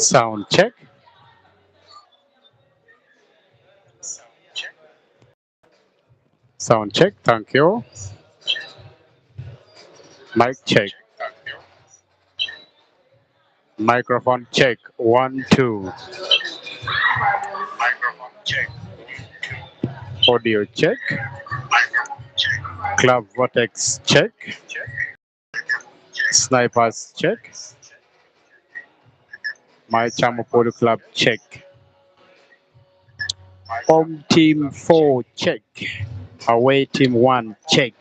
Sound check. Sound check. Thank you. Mic check. Microphone check. One, two. Audio check. Club Vortex check. Snipers check. Maicamo Polo Club check. Home team 4 check. Away team 1 check.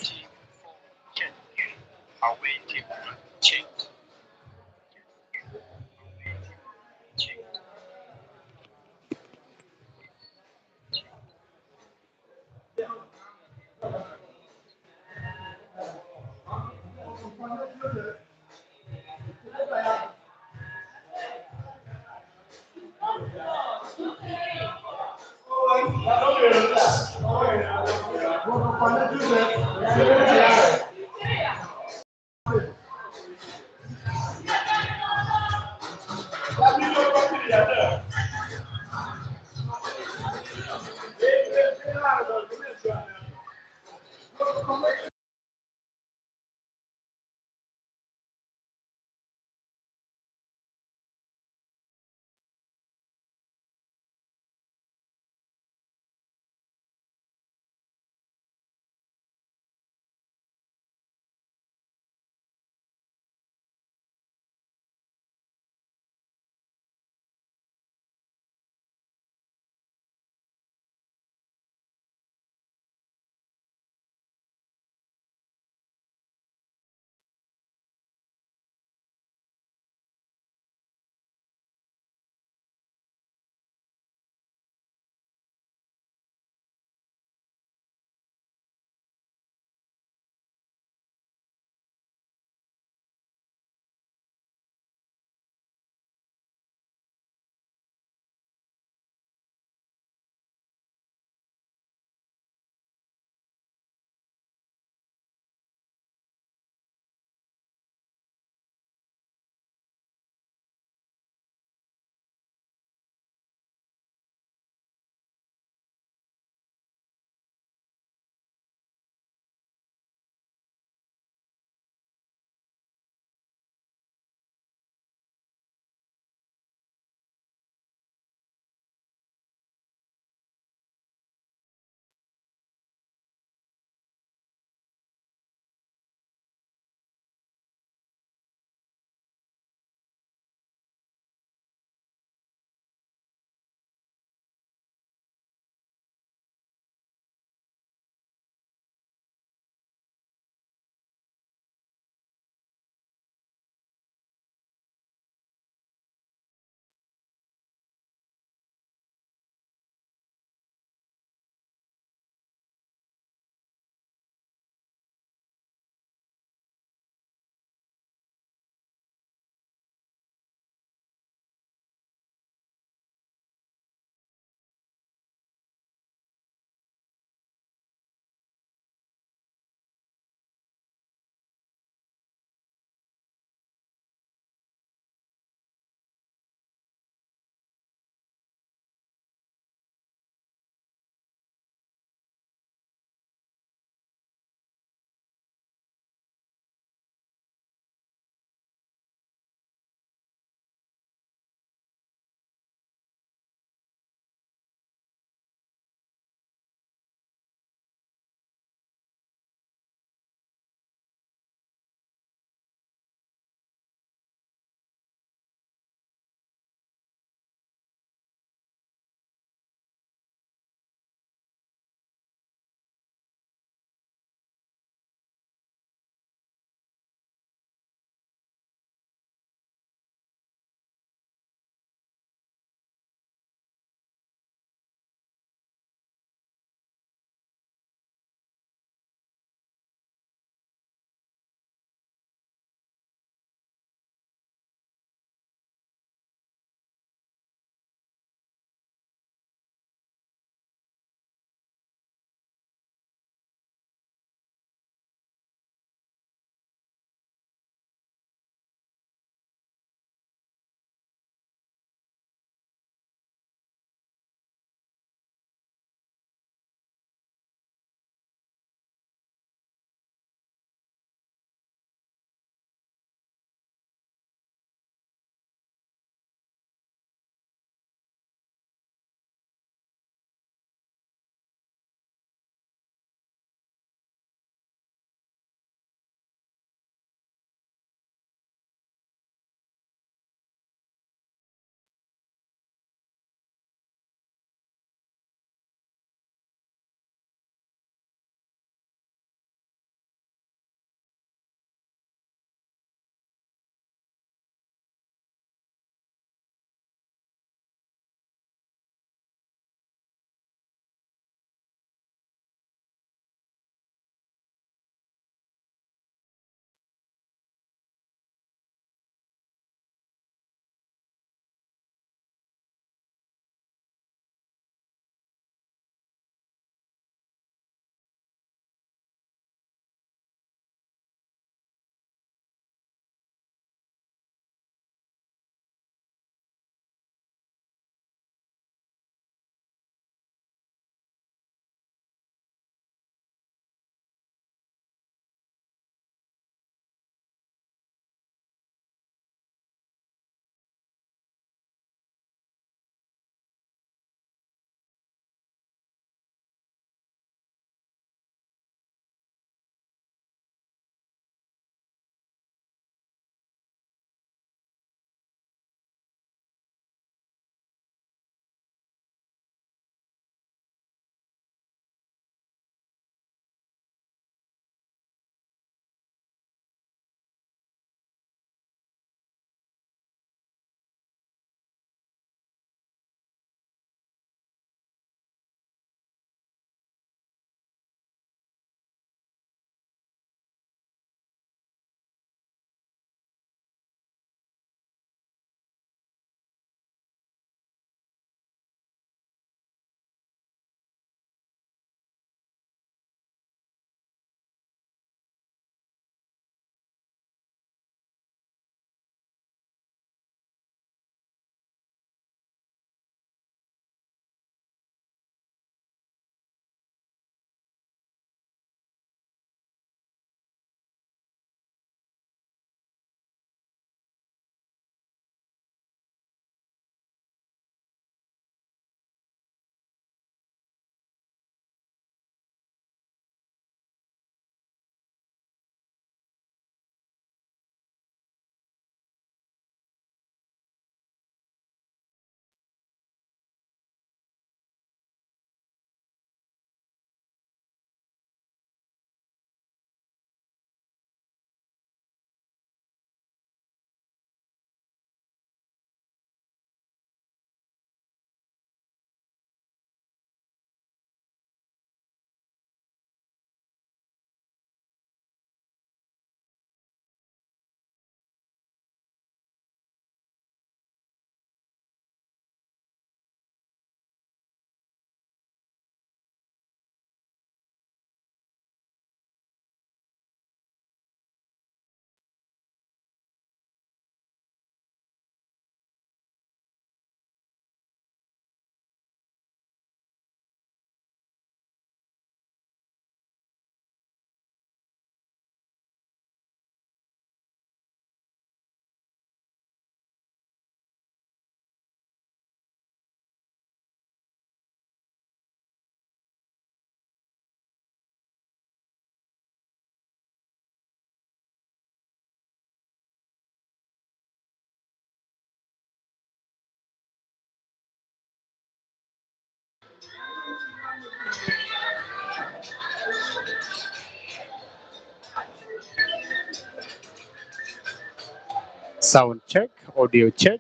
Sound check, audio check.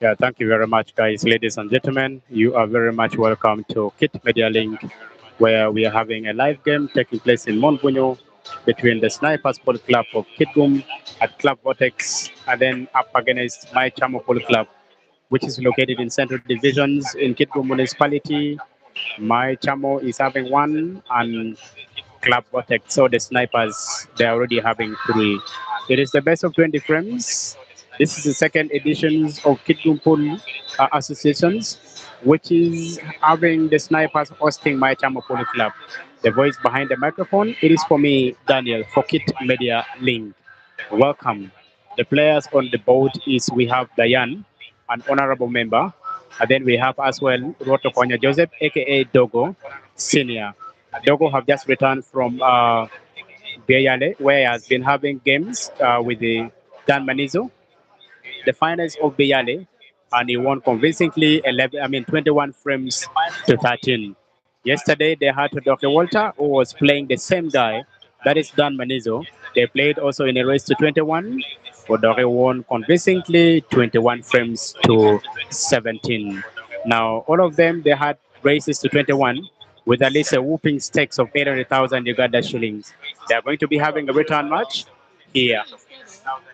Yeah, thank you very much, guys, ladies and gentlemen. You are very much welcome to Kit Media Link, where we are having a live game taking place in Monbunyo between the Snipers Polo Club of Kitgum at Club Vortex, and then up against Maicamo Polo Club, which is located in Central Divisions in Kitgum Municipality. Maicamo is having one, and Club Vortex, so the snipers, they're already having three. It is the best of 20 frames. This is the second edition of Kitgum Pool Associations, which is having the snipers hosting my Chamo Polo Club. The voice behind the microphone, it is for me, Daniel, for Kit Media Link. Welcome. The players on the board is we have Diane, an honorable member, and then we have as well Roto Konya Joseph, aka Dogo, senior. Dogo have just returned from Beyale, where he has been having games with the Dan Manizo, the finals of Beyale, and he won convincingly 21 frames to 13. Yesterday, they had Dr. Walter, who was playing the same guy, that is Dan Manizo. They played also in a race to 21, but Dore won convincingly 21 frames to 17. Now, all of them, they had races to 21 with at least a whooping stakes of 800,000 Uganda shillings. They are going to be having a return match here.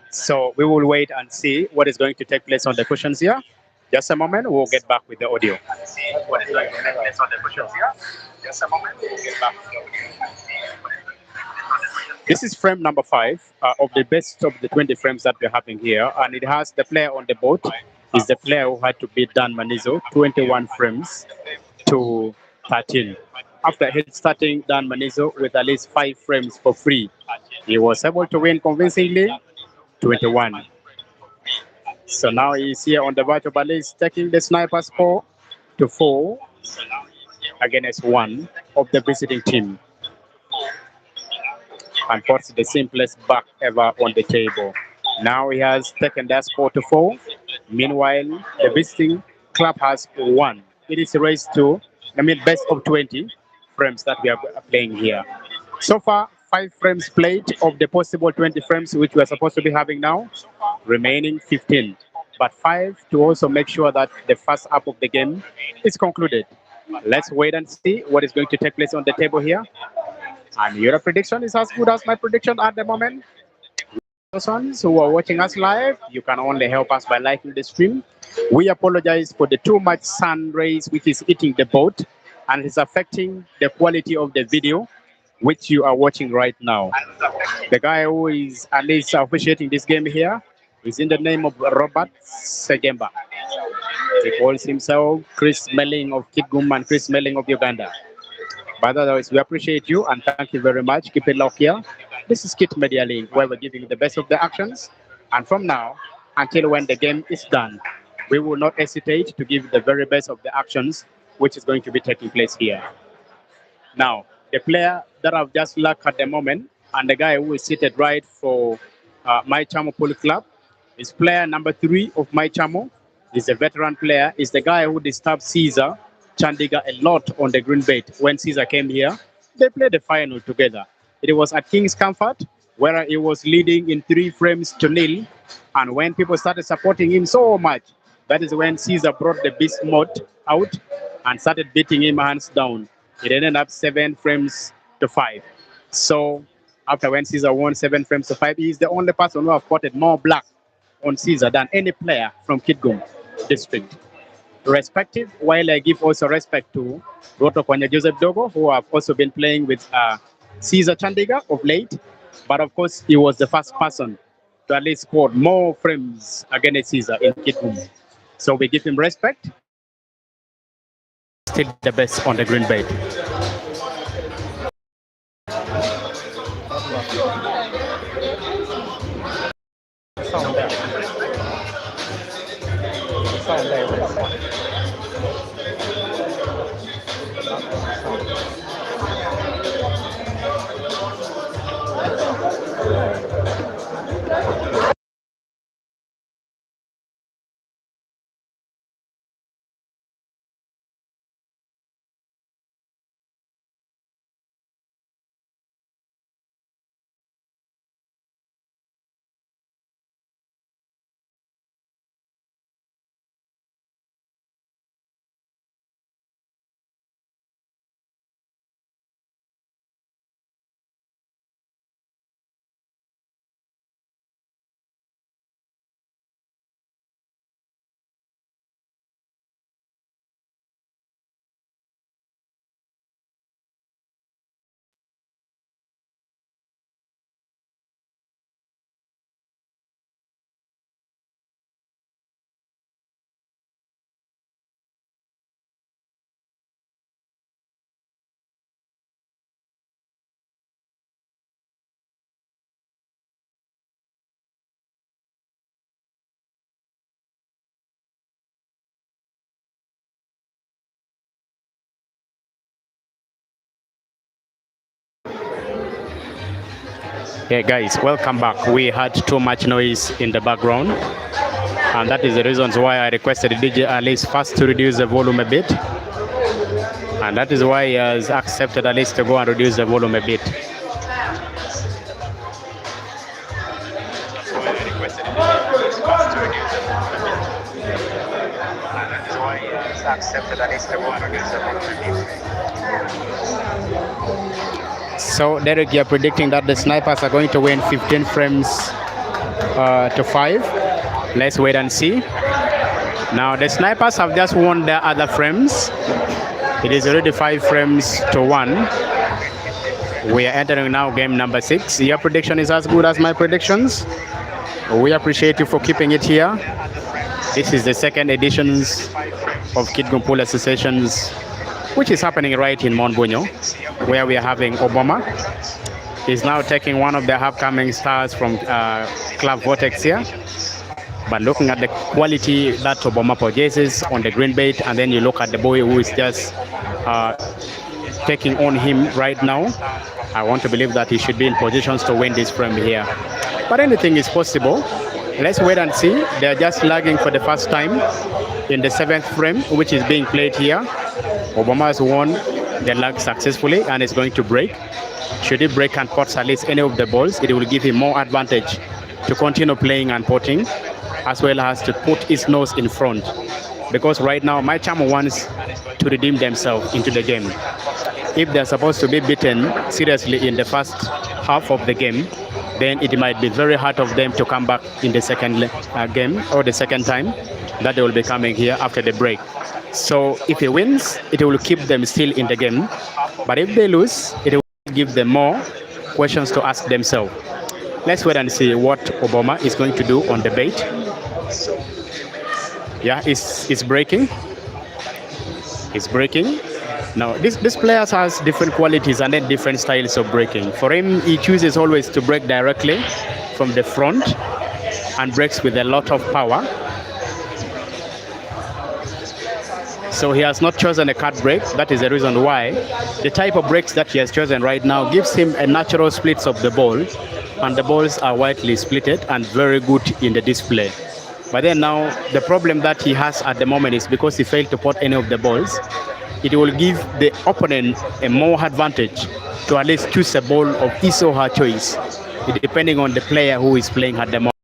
So we will wait and see what is going to take place on the cushions here. Just a moment, we'll get back with the audio. What is going to take place on the cushions here? Just a moment, we'll get back with the audio. This is frame number 5 of the best of the 20 frames that we're having here, and it has the player on the board is the player who had to beat Dan Manizo 21 frames to 13. After hit starting Dan Manizo with at least 5 frames for free, he was able to win convincingly 21. So now he's here on the virtual balance, taking the sniper score to 4 against 1 of the visiting team, and puts the simplest back ever on the table. Now he has taken that score to 4. Meanwhile, the visiting club has 1. It is raised to, best of 20 frames that we are playing here. So far, 5 frames played of the possible 20 frames which we are supposed to be having now, remaining 15. But 5 to also make sure that the first half of the game is concluded. Let's wait and see what is going to take place on the table here. And your prediction is as good as my prediction at the moment. Persons who are watching us live, you can only help us by liking the stream. We apologize for the too much sun rays which is hitting the boat and is affecting the quality of the video which you are watching right now. The guy who is at least officiating this game here is in the name of Robert Segemba. He calls himself Chris Melling of Kitgum and Chris Melling of Uganda. But otherwise, we appreciate you and thank you very much. Keep it locked here. This is Kit Media Link, where we're giving you the best of the actions. And from now until when the game is done, we will not hesitate to give the very best of the actions, which is going to be taking place here. Now, the player that I've just lucked at the moment, and the guy who is seated right for my Chamo Polo Club, is player number 3 of my Chamo. He's a veteran player. He's the guy who disturbed Caesar Chandiga a lot on the green bait. When Caesar came here, they played the final together. It was at King's Comfort, where he was leading in 3 frames to nil. And when people started supporting him so much, that is when Caesar brought the beast mode out and started beating him hands down. It ended up 7 frames to 5. So after when Caesar won 7 frames to 5, he's the only person who have spotted more black on Caesar than any player from Kitgum district. Respective, while I give also respect to Roto Kwanya Joseph Dogo, who have also been playing with Caesar Chandiga of late. But of course, he was the first person to at least score more frames against Caesar in Kitgum. So we give him respect. Still the best on the green bait. Sound there. Sound there. Yeah, guys, welcome back. We had too much noise in the background, and that is the reasons why I requested DJ Alice first to reduce the volume a bit, and that is why he has accepted Alice to go and reduce the volume a bit. So, Derek, you're predicting that the snipers are going to win 15 frames to 5. Let's wait and see. Now, the snipers have just won their other frames. It is already 5 frames to 1. We are entering now game number 6. Your prediction is as good as my predictions. We appreciate you for keeping it here. This is the second editions of Kitgum Pool Associations, which is happening right in Mount Bunyo, where we are having Obama. He's now taking one of the upcoming stars from Club Vortex here. But looking at the quality that Obama possesses on the green bait, and then you look at the boy who is just taking on him right now, I want to believe that he should be in positions to win this frame here. But anything is possible. Let's wait and see. They're just lagging for the first time in the 7th frame, which is being played here. Obama has won the lag successfully and is going to break. Should he break and pot at least any of the balls, it will give him more advantage to continue playing and potting, as well as to put his nose in front. Because right now, Maicamo wants to redeem themselves into the game. If they're supposed to be beaten seriously in the first half of the game, then it might be very hard of them to come back in the second game or the second time that they will be coming here after the break. So if he wins, it will keep them still in the game. But if they lose, it will give them more questions to ask themselves. Let's wait and see what Obama is going to do on the bait. Yeah, it's breaking. It's breaking. Now, this player has different qualities and then different styles of breaking. For him, he chooses always to break directly from the front and breaks with a lot of power. So he has not chosen a cut break. That is the reason why the type of breaks that he has chosen right now gives him a natural splits of the ball, and the balls are widely splitted and very good in the display. But then now, the problem that he has at the moment is because he failed to pot any of the balls, it will give the opponent a more advantage to at least choose a ball of his or her choice, depending on the player who is playing at the moment.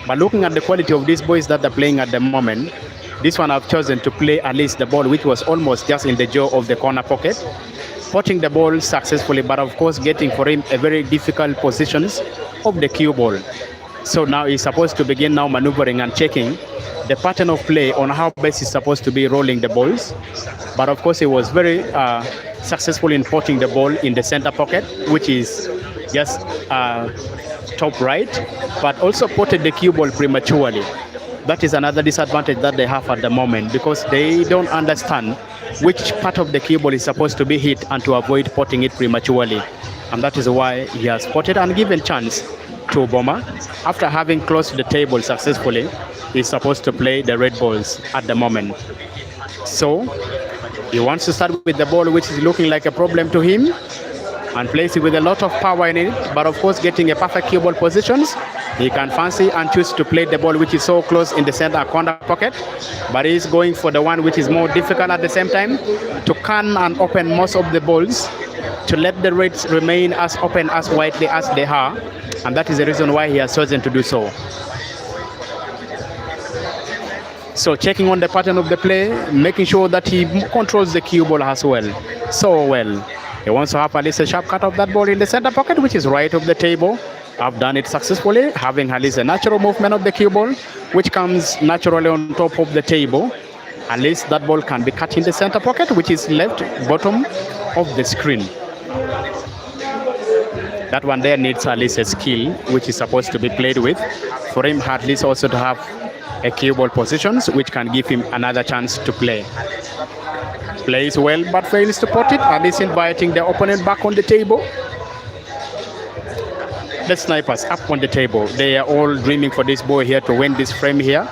But looking at the quality of these boys that are playing at the moment, this one I've chosen to play at least the ball which was almost just in the jaw of the corner pocket, potting the ball successfully, but of course getting for him a very difficult positions of the cue ball. So now he's supposed to begin now maneuvering and checking the pattern of play on how best he's supposed to be rolling the balls. But of course he was very successful in potting the ball in the center pocket, which is just top right, but also potted the cue ball prematurely. That is another disadvantage that they have at the moment, because they don't understand which part of the cue ball is supposed to be hit and to avoid potting it prematurely. And that is why he has potted and given chance to Obama. After having closed the table successfully, he's supposed to play the red balls at the moment. So he wants to start with the ball which is looking like a problem to him and place it with a lot of power in it, but of course getting a perfect cue ball positions. He can fancy and choose to play the ball which is so close in the center corner pocket, but he's going for the one which is more difficult at the same time, to can and open most of the balls, to let the reds remain as open as widely as they are, and that is the reason why he has chosen to do so. So checking on the pattern of the play, making sure that he controls the cue ball as well. So well. He wants to have at least a sharp cut of that ball in the center pocket, which is right of the table. I've done it successfully, having at least a natural movement of the cue ball, which comes naturally on top of the table. At least that ball can be cut in the center pocket, which is left bottom of the screen. That one there needs at least a skill, which is supposed to be played with, for him at least also to have a cue ball positions, which can give him another chance to play. Plays well but fails to pot it, at least inviting the opponent back on the table. The snipers up on the table. They are all dreaming for this boy here to win this frame here,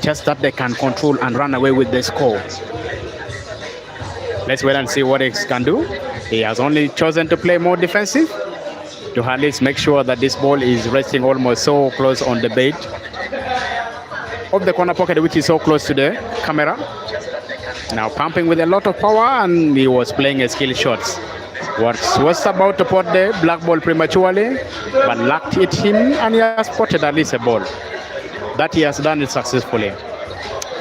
just that they can control and run away with the score. Let's wait and see what he can do. He has only chosen to play more defensive, to at least make sure that this ball is resting almost so close on the bait of the corner pocket, which is so close to the camera. Now pumping with a lot of power, and he was playing a skill shots. Was about to put the black ball prematurely, but luck hit him, and he has spotted at least a ball. That he has done it successfully.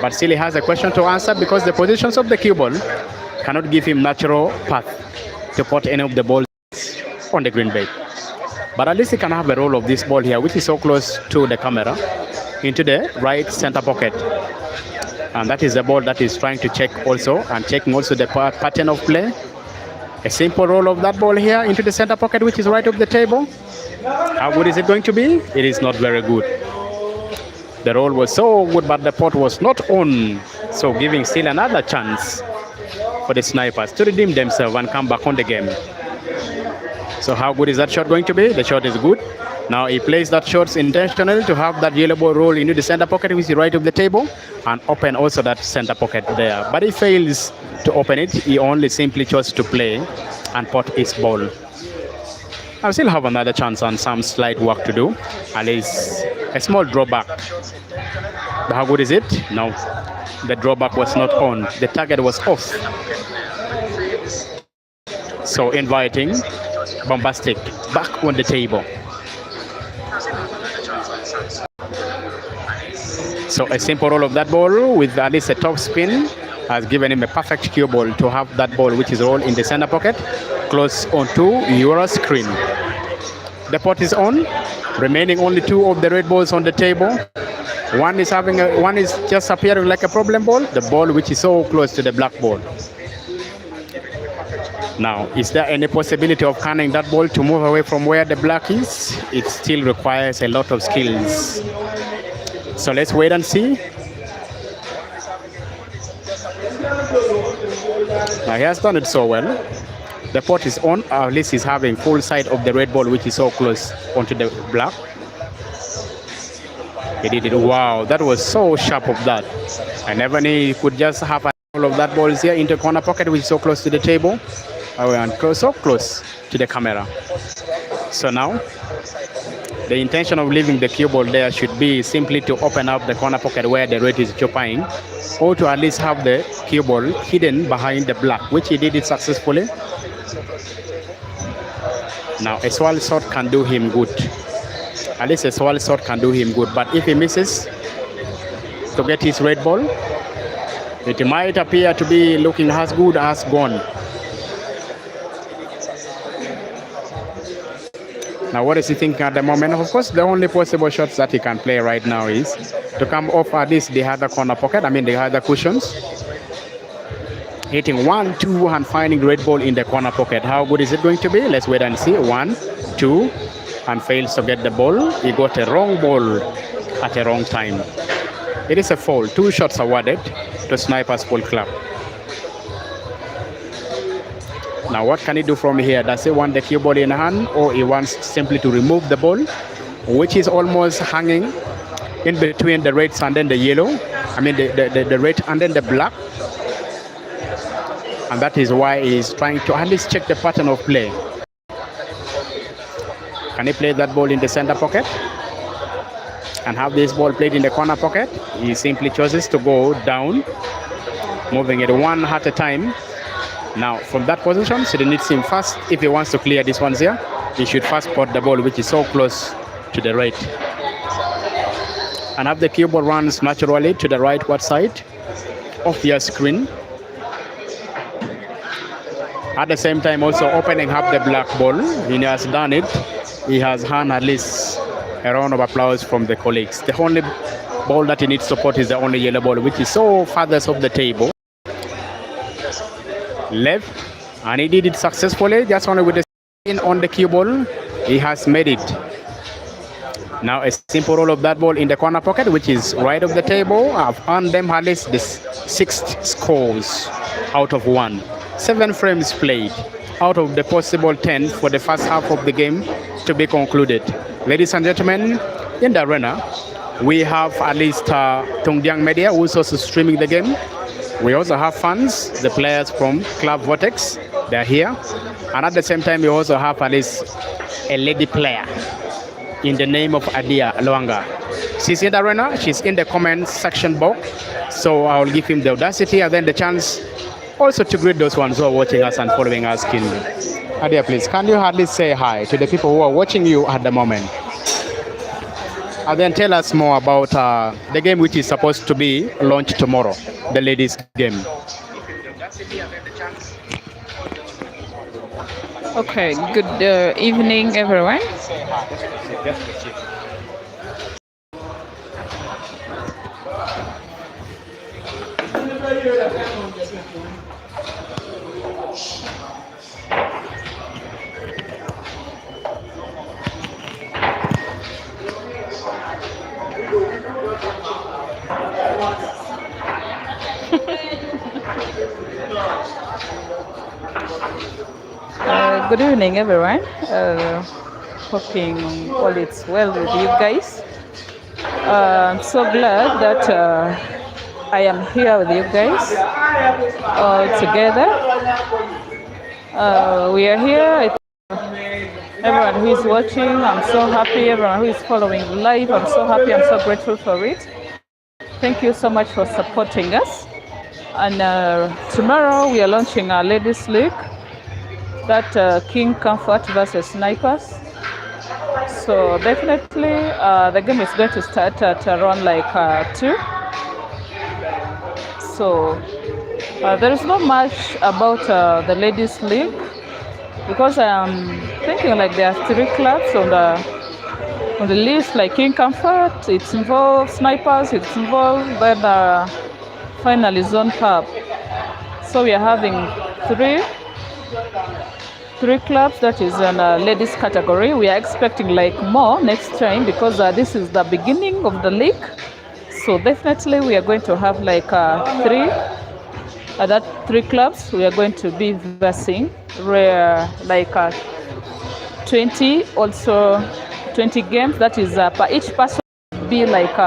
But still he has a question to answer, because the positions of the cue ball cannot give him natural path to put any of the balls on the green bait. But at least he can have a roll of this ball here, which is so close to the camera, into the right center pocket. And that is the ball that he's trying to check also, and checking also the pattern of play. A simple roll of that ball here into the center pocket, which is right of the table. How good is it going to be? It is not very good. The roll was so good, but the pot was not on. So giving still another chance for the snipers to redeem themselves and come back on the game. So how good is that shot going to be? The shot is good. Now he plays that shot intentionally to have that yellow ball roll into the center pocket, which is right of the table, and open also that center pocket there. But he fails to open it. He only simply chose to play and pot his ball. I still have another chance and some slight work to do. At least a small drawback. But how good is it? No. The drawback was not on. The target was off. So inviting Bombastic back on the table. So a simple roll of that ball with at least a top spin has given him a perfect cue ball to have that ball, which is rolled in the center pocket, close onto your screen. The pot is on, remaining only two of the red balls on the table. One is just appearing like a problem ball, the ball which is so close to the black ball. Now, is there any possibility of canning that ball to move away from where the black is? It still requires a lot of skills. So let's wait and see. Now he has done it so well. The pot is on, at least he's having full sight of the red ball, which is so close onto the black. He did it. Wow, that was so sharp of that. I never knew he could just have all of that balls here into corner pocket, which is so close to the table. And so close to the camera. So now, the intention of leaving the cue ball there should be simply to open up the corner pocket where the red is occupying, or to at least have the cue ball hidden behind the black, which he did it successfully. Now a swirl shot can do him good. At least a swirl shot can do him good. But if he misses to get his red ball, it might appear to be looking as good as gone. Now what is he thinking at the moment? Of course, the only possible shots that he can play right now is to come off at least the other corner pocket, the other cushions. Hitting 1, 2, and finding red ball in the corner pocket. How good is it going to be? Let's wait and see. 1, 2, and fails to get the ball. He got a wrong ball at a wrong time. It is a foul. 2 shots awarded to Snipers Pool Club. Now what can he do from here? Does he want the cue ball in hand, or he wants simply to remove the ball, which is almost hanging in between the reds and then the yellow? The red and then the black. And that is why he's trying to at least check the pattern of play. Can he play that ball in the center pocket and have this ball played in the corner pocket? He simply chooses to go down, moving it one at a time. Now, from that position, so he needs him first. If he wants to clear this one here, he should first put the ball, which is so close to the right. And have the cue ball runs naturally to the rightward side of your screen. At the same time, also opening up the black ball. He has done it. He has earned at least a round of applause from the colleagues. The only ball that he needs to put is the only yellow ball, which is so farthest of the table. Left, and he did it successfully, just only with the spin on the cue ball. He has made it. Now a simple roll of that ball in the corner pocket, which is right of the table. I've earned them at least the 6 scores out of 1. 7 frames played out of the possible 10 for the first half of the game to be concluded. Ladies and gentlemen, in the arena, we have at least Tongdiang Media, who's also streaming the game. We also have fans, the players from Club Vortex, they're here. And at the same time, we also have at least a lady player in the name of Adia Luanga. She's in the arena, she's in the comment section box. So I'll give him the audacity and then the chance also to greet those ones who are watching us and following us keenly. Adia, please, can you hardly say hi to the people who are watching you at the moment? And then tell us more about the game which is supposed to be launched tomorrow, the ladies' game. Okay, good evening, everyone. Good evening, everyone. Hoping all is well with you guys. I'm so glad that I am here with you guys all together. We are here. Everyone who is watching, I'm so happy. Everyone who is following live, I'm so happy. I'm so grateful for it. Thank you so much for supporting us. And tomorrow we are launching our Ladies League. That King Comfort versus Snipers. So definitely the game is going to start at around like 2. So there is not much about the Ladies League because I'm thinking like there are 3 clubs on the list, like King Comfort, it involves Snipers, it involves then finally Zone Pub. So we are having 3 clubs that is in a ladies category. We are expecting like more next time because this is the beginning of the league. So definitely we are going to have like 3 clubs. We are going to be versing where like 20 also 20 games. That is per each person be like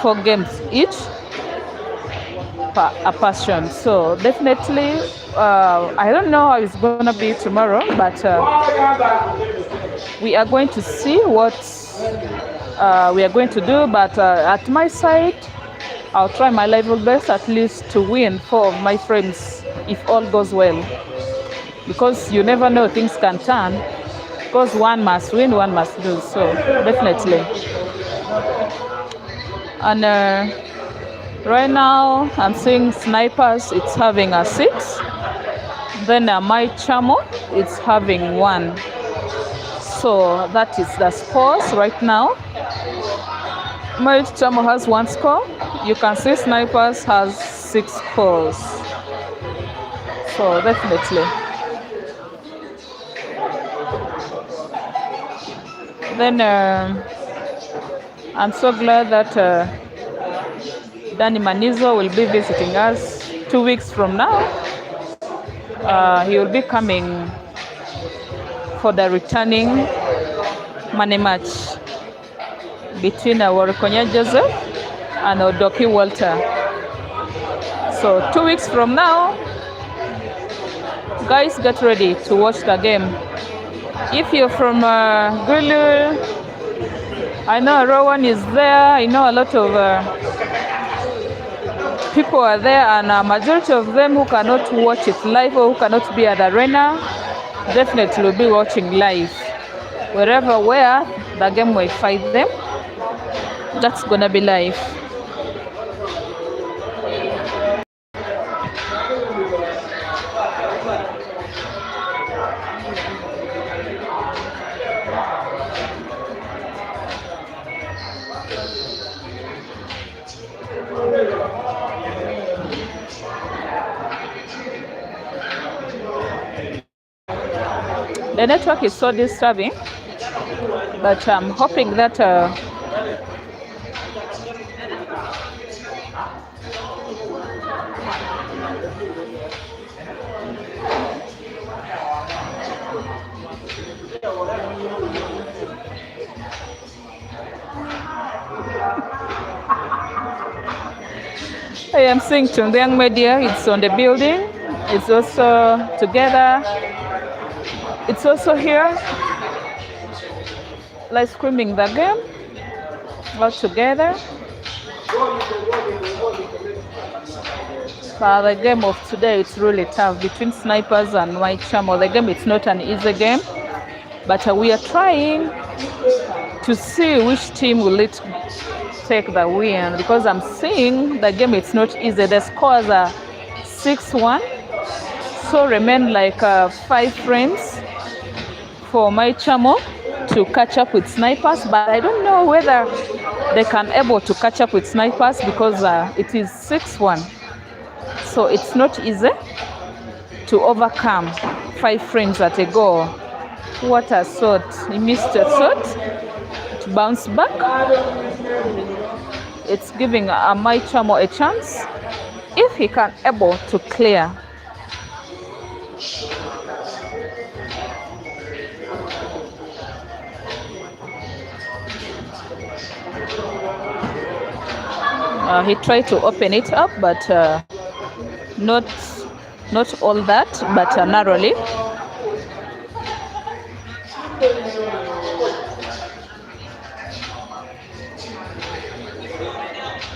4 games each per a person. So definitely I don't know how it's gonna be tomorrow, but we are going to see what we are going to do. But at my side, I'll try my level best at least to win 4 of my friends if all goes well, because you never know, things can turn, because one must win, one must lose. So definitely. And right now I'm seeing Snipers, it's having a 6. Then Maicamo, it's having 1. So that is the scores right now. Maicamo has 1 score. You can see Snipers has 6 scores. So definitely. Then I'm so glad that Danny Manizo will be visiting us 2 weeks from now. He will be coming for the returning money match between Warikonya Joseph and Odoki Walter. So 2 weeks from now, guys, get ready to watch the game. If you're from Gulu, I know Rowan is there. I know a lot of people are there, and a majority of them who cannot watch it live or who cannot be at the arena definitely will be watching live. Wherever where the game will find them, that's gonna be live. The network is so disturbing, but I'm hoping that I am seeing Tundiang Media, it's on the building, it's also together, it's also here. live streaming the game all together. But the game of today, it's really tough between snipers and Maicamo. The game, it's not an easy game, but we are trying to see which team will it take the win, because I'm seeing the game, it's not easy. The scores are 6-1, so remain like 5 frames for Maicamo to catch up with snipers, but I don't know whether they can able to catch up with snipers because it is 6-1. So it's not easy to overcome 5 frames at a go. What a shot. He missed a shot. It bounced back. It's giving Maicamo a chance if he can able to clear. He tried to open it up, but not all that, but narrowly.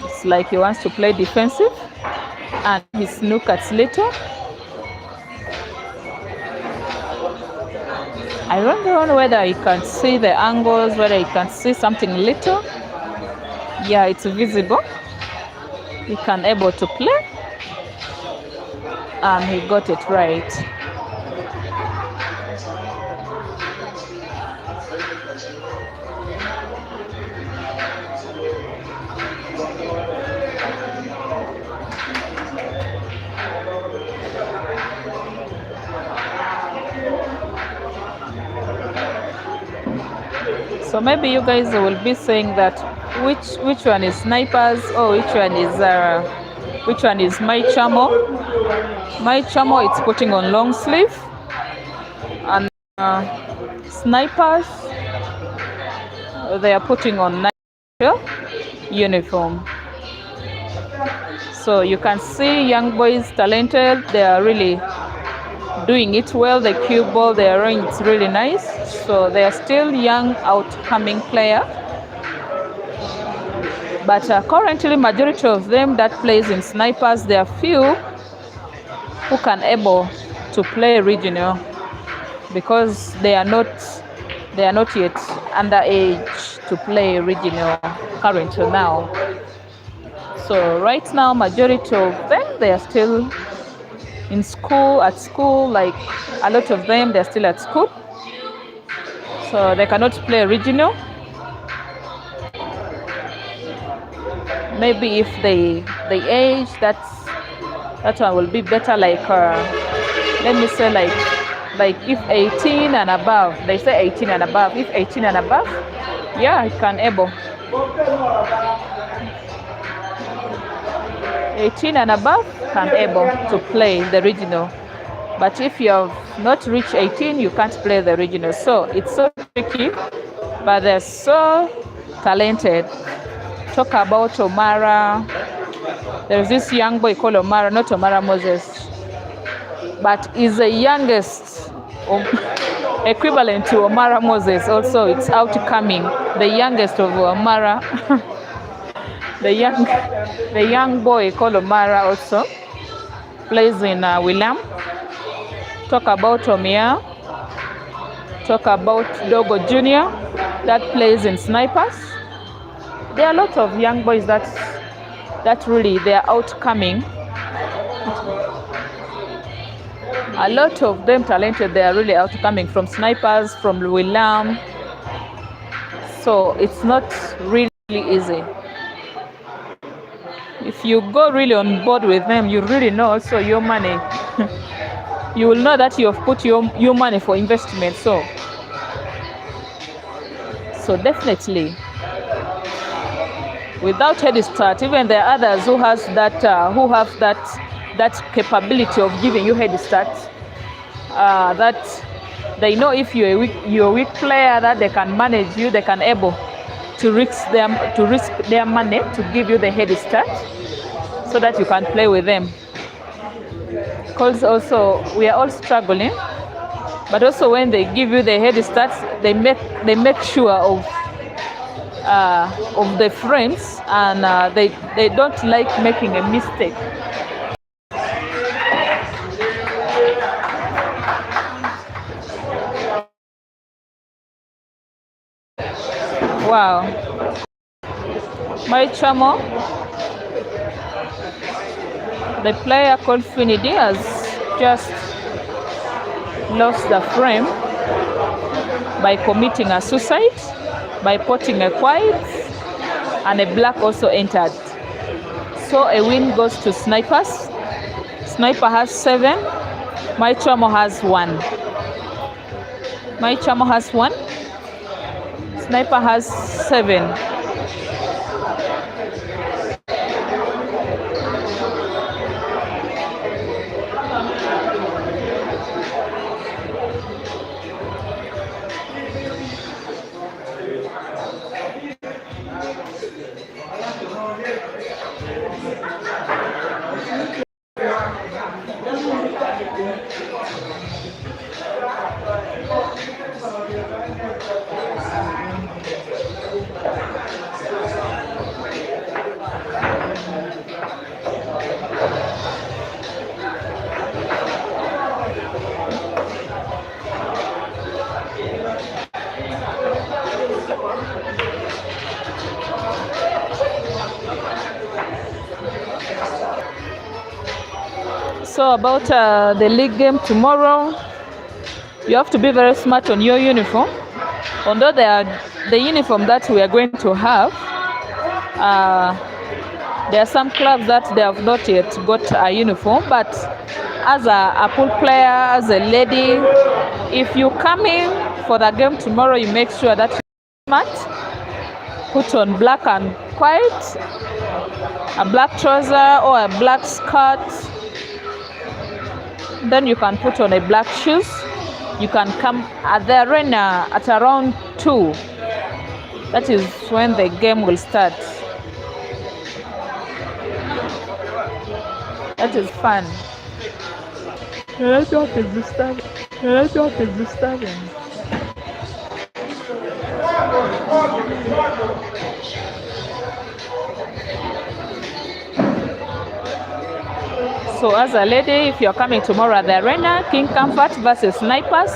It's like he wants to play defensive, and he snook at little. I don't know whether you can see the angles, whether you can see something little. Yeah, it's visible. He can able to play, and he got it right. So maybe you guys will be saying that which one is snipers or which one is Maicamo. Maicamo, it's putting on long sleeve, and snipers, they are putting on night uniform. So you can see young boys talented. They are really doing it well. The cue ball they are running, it's really nice. So they are still young, outcoming player. But currently, majority of them that plays in snipers, there are few who can able to play regional because they are not yet underage to play regional currently now. So right now, majority of them, they are still in school, at school. Like a lot of them, they're still at school, so they cannot play regional. Maybe if they age, that one will be better. Like let me say like if 18 and above, they say 18 and above. If 18 and above, yeah, it can able. 18 and above can able to play the regional. But if you have not reached 18, you can't play the regional. So it's so tricky, but they're so talented. Talk about Omara. There's this young boy called Omara, not Omara Moses, but is the youngest equivalent to Omara Moses. Also, it's outcoming the youngest of Omara. the young boy called Omara also plays in William. Talk about Omia. Talk about Dogo Jr. that plays in snipers. There are a lot of young boys that really they are outcoming. A lot of them talented. They are really outcoming from snipers, from William. So it's not really easy. If you go really on board with them, you really know also your money. You will know that you have put your money for investment. So definitely, without head start, even there are others who have that capability of giving you head start. That they know if you're a weak player, that they can manage you, they can able to risk their money to give you the head start, so that you can play with them. Because also we are all struggling But also when they give you the head start, they make sure of the frames, and they don't like making a mistake. Wow. Maicamo, the player called Finidi, has just lost the frame by committing a suicide, by potting a white, and a black also entered. So a win goes to Snipers. Sniper has 7, Maicamo has 1. Maicamo has 1, Sniper has 7. So about the league game tomorrow, you have to be very smart on your uniform. Although the uniform that we are going to have, there are some clubs that they have not yet got a uniform, but as a pool player, as a lady, if you come in for the game tomorrow, you make sure that you're smart, put on black and white, a black trouser or a black skirt. Then you can put on a black shoes. You can come at the arena at around 2. That is when the game will start. That is fun. The network is disturbing. The network is disturbing. So as a lady, if you're coming tomorrow at the arena, King Comfort versus Snipers,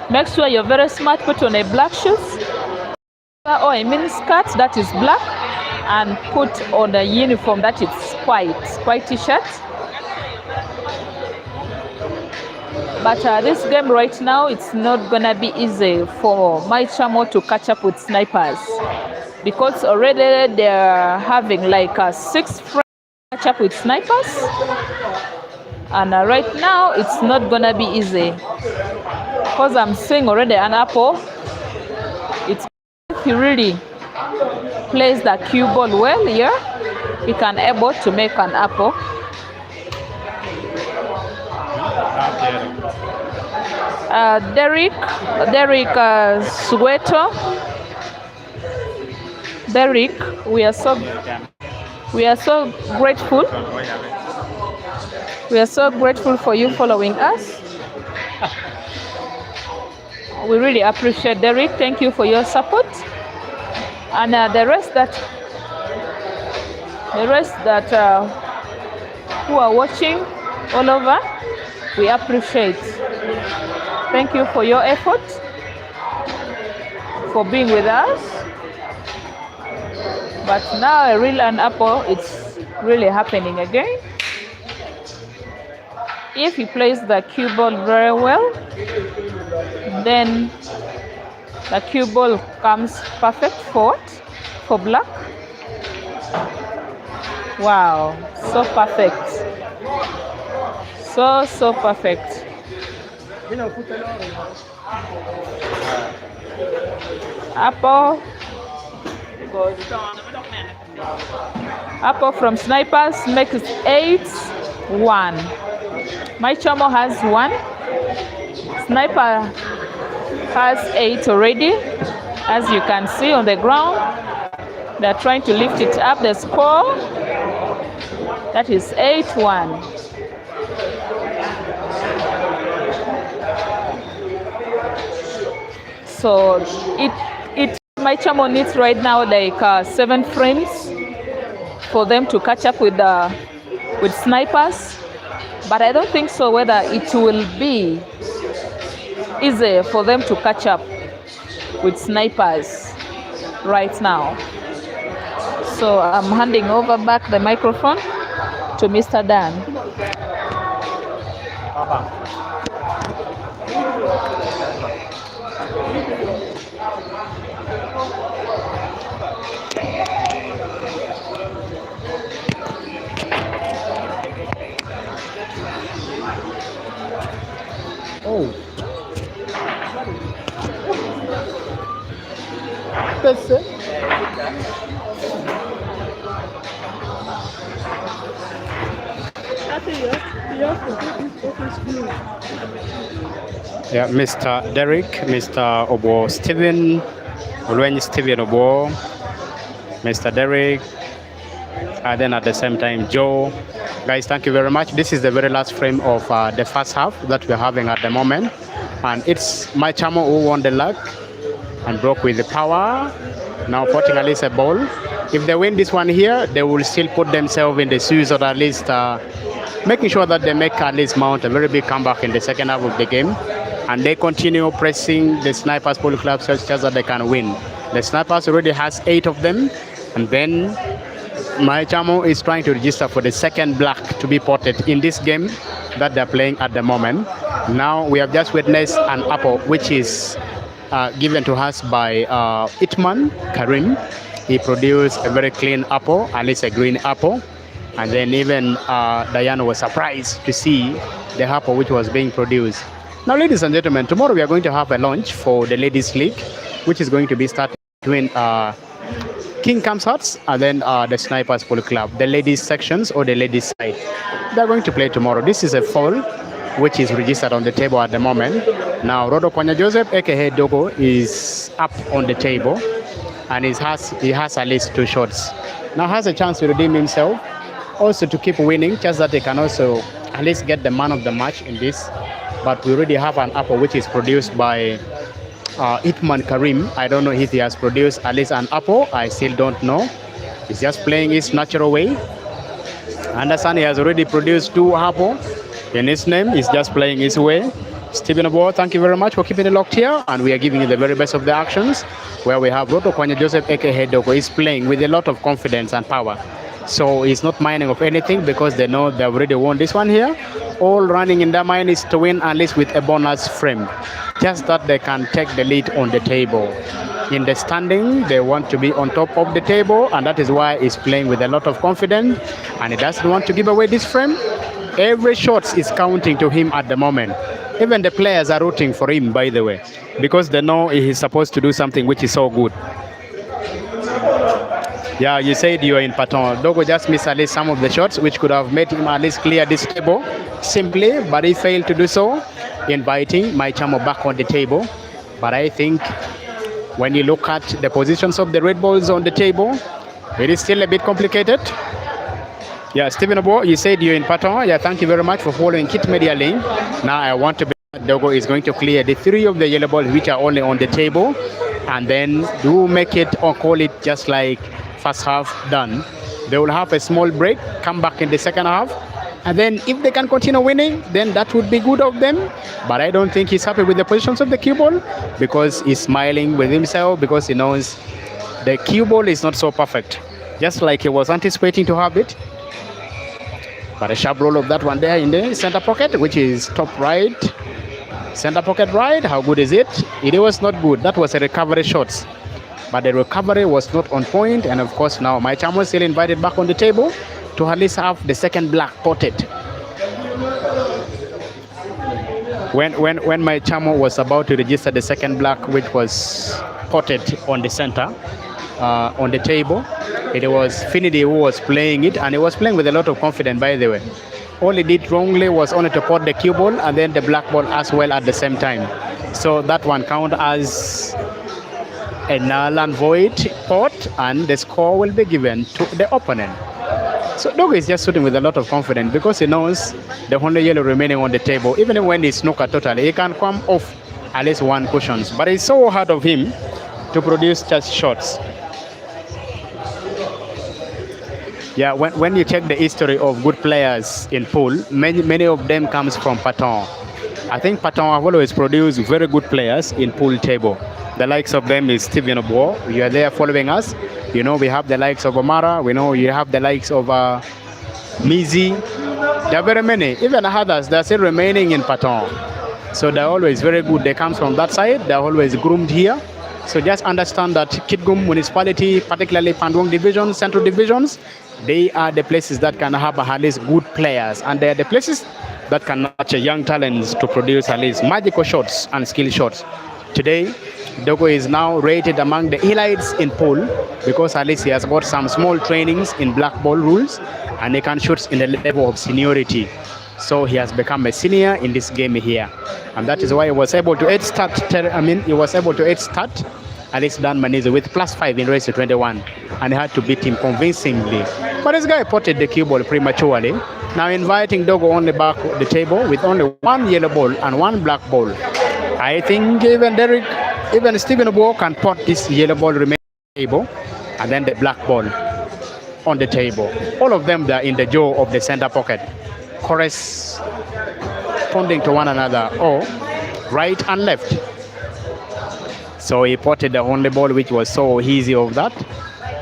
make sure you're very smart, put on a black shoes or a mini skirt that is black, and put on a uniform that is white t-shirt. But this game right now, it's not gonna be easy for Maicamo to catch up with Snipers, because already they're having like 6 friends catch up with Snipers, and right now it's not gonna be easy, because I'm seeing already an apple. It's if he really plays the cue ball well here, he can able to make an apple. Derek Sweater. Derek, we are so grateful. We are so grateful for you following us. We really appreciate Derek. Thank you for your support. And the rest that who are watching all over, we appreciate. Thank you for your effort, for being with us. But now a real and apple, it's really happening again. If he plays the cue ball very well, then the cue ball comes perfect for black. Wow, so perfect. So perfect. Apple from Snipers makes 8-1. Maicamo has 1. Sniper has 8 already. As you can see on the ground, they're trying to lift it up. The score, that is 8-1. So it Maicamo needs right now like 7 frames for them to catch up with snipers. But I don't think so whether it will be easy for them to catch up with snipers right now. So I'm handing over back the microphone to Mr. Dan. Oh. That's it. Yeah, Mr. Derek, Mr. Obo Stephen, Olwenyi Stephen Obo, Mr. Derek, and then at the same time Joe. Guys, thank you very much. This is the very last frame of the first half that we're having at the moment. And it's Maicamo who won the luck and broke with the power. Now putting at least a ball. If they win this one here, they will still put themselves in the shoes, or at least making sure that they make at least mount a very big comeback in the second half of the game. And they continue pressing the Snipers Polo Club such as that they can win. The Snipers already has 8 of them. And then Maicamo is trying to register for the second black to be potted in this game that they're playing at the moment. Now we have just witnessed an apple which is given to us by Itman Karim. He produced a very clean apple, at least a green apple. And then even Diana was surprised to see the apple which was being produced. Now, ladies and gentlemen, tomorrow we are going to have a launch for the Ladies League, which is going to be starting between Kitgum Hearts and then the Snipers Polo Club, the ladies sections or the ladies side. They're going to play tomorrow. This is a fall which is registered on the table at the moment. Now, Rodo Kwanya Joseph, aka Dogo, is up on the table and he has at least 2 shots. Now has a chance to redeem himself, also to keep winning, just that he can also at least get the man of the match in this. But we already have an apple which is produced by Itman Karim. I don't know if he has produced at least an apple. I still don't know. He's just playing his natural way. I understand he has already produced 2 apples in his name. He's just playing his way. Stephen Obo, thank you very much for keeping it locked here. And we are giving you the very best of the actions, where we have Roto Kwanya Joseph aka Dogo is playing with a lot of confidence and power. So he's not minding of anything because they know they've already won this one here. All running in their mind is to win at least with a bonus frame, just that they can take the lead on the table. In the standing, they want to be on top of the table, and that is why he's playing with a lot of confidence, and he doesn't want to give away this frame. Every shot is counting to him at the moment. Even the players are rooting for him, by the way, because they know he's supposed to do something which is so good. Yeah, you said you are in Patton. Dogo just missed at least some of the shots which could have made him at least clear this table simply, but he failed to do so, inviting Maicamo back on the table. But I think when you look at the positions of the red balls on the table, it is still a bit complicated. Yeah, Stephen Obo, you said you're in Patton. Yeah, thank you very much for following Kit Media Link. Now I want to be Dogo is going to clear the 3 of the yellow balls which are only on the table, and then do make it or call it just like first half done. They will have a small break, come back in the second half, and then if they can continue winning, then that would be good of them. But I don't think he's happy with the positions of the cue ball, because he's smiling with himself, because he knows the cue ball is not so perfect, just like he was anticipating to have it. But a sharp roll of that one there in the center pocket, which is top right. Center pocket right, how good is it? It was not good. That was a recovery shot. But the recovery was not on point, and of course now Maicamo is still invited back on the table to at least have the second black potted. When Maicamo was about to register the second black, which was potted on the center, on the table, it was Finidi who was playing it, and he was playing with a lot of confidence, by the way. All he did wrongly was only to pot the cue ball and then the black ball as well at the same time. So that one count as a null and void pot, and the score will be given to the opponent. So Dogo is just shooting with a lot of confidence because he knows the only yellow remaining on the table. Even when he snooker totally, he can come off at least one cushions. But it's so hard of him to produce just shots. Yeah, when you check the history of good players in pool, many of them comes from Patton. I think Patton have always produced very good players in pool table. The likes of them is Stephen Obo. You are there following us. You know we have the likes of Omara. We know you have the likes of Mizi. There are very many. Even others, they are still remaining in Patton. So they're always very good. They come from that side. They're always groomed here. So just understand that Kitgum municipality, particularly Pandwong division, central divisions, they are the places that can have at least good players. And they are the places that can nurture young talents to produce at least magical shots and skill shots. Today, Dogo is now rated among the elites in pool because at least he has got some small trainings in black ball rules and he can shoot in the level of seniority. So he has become a senior in this game here. And that is why he was able to he was able to start Alex Dan Manizo with +5 in race to 21. And he had to beat him convincingly. But this guy potted the cue ball prematurely. Now inviting Dogo on the back of the table with only one yellow ball and one black ball. I think even Stephen Obo can pot this yellow ball remaining on the table and then the black ball on the table. All of them are in the jaw of the center pocket, corresponding to one another, or right and left. So he potted the only ball, which was so easy of that.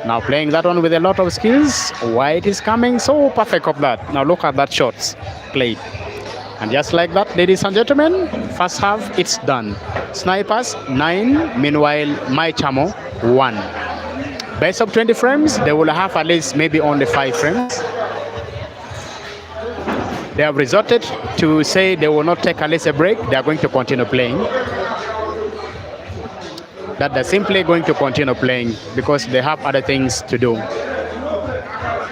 Now playing that one with a lot of skills. White is coming so perfect of that. Now look at that shots played. And just like that, ladies and gentlemen, first half, it's done. Snipers, 9. Meanwhile, Maicamo, 1. Best of 20 frames, they will have at least maybe only 5 frames. They have resorted to say they will not take at least a break. They are going to continue playing. That they're simply going to continue playing because they have other things to do.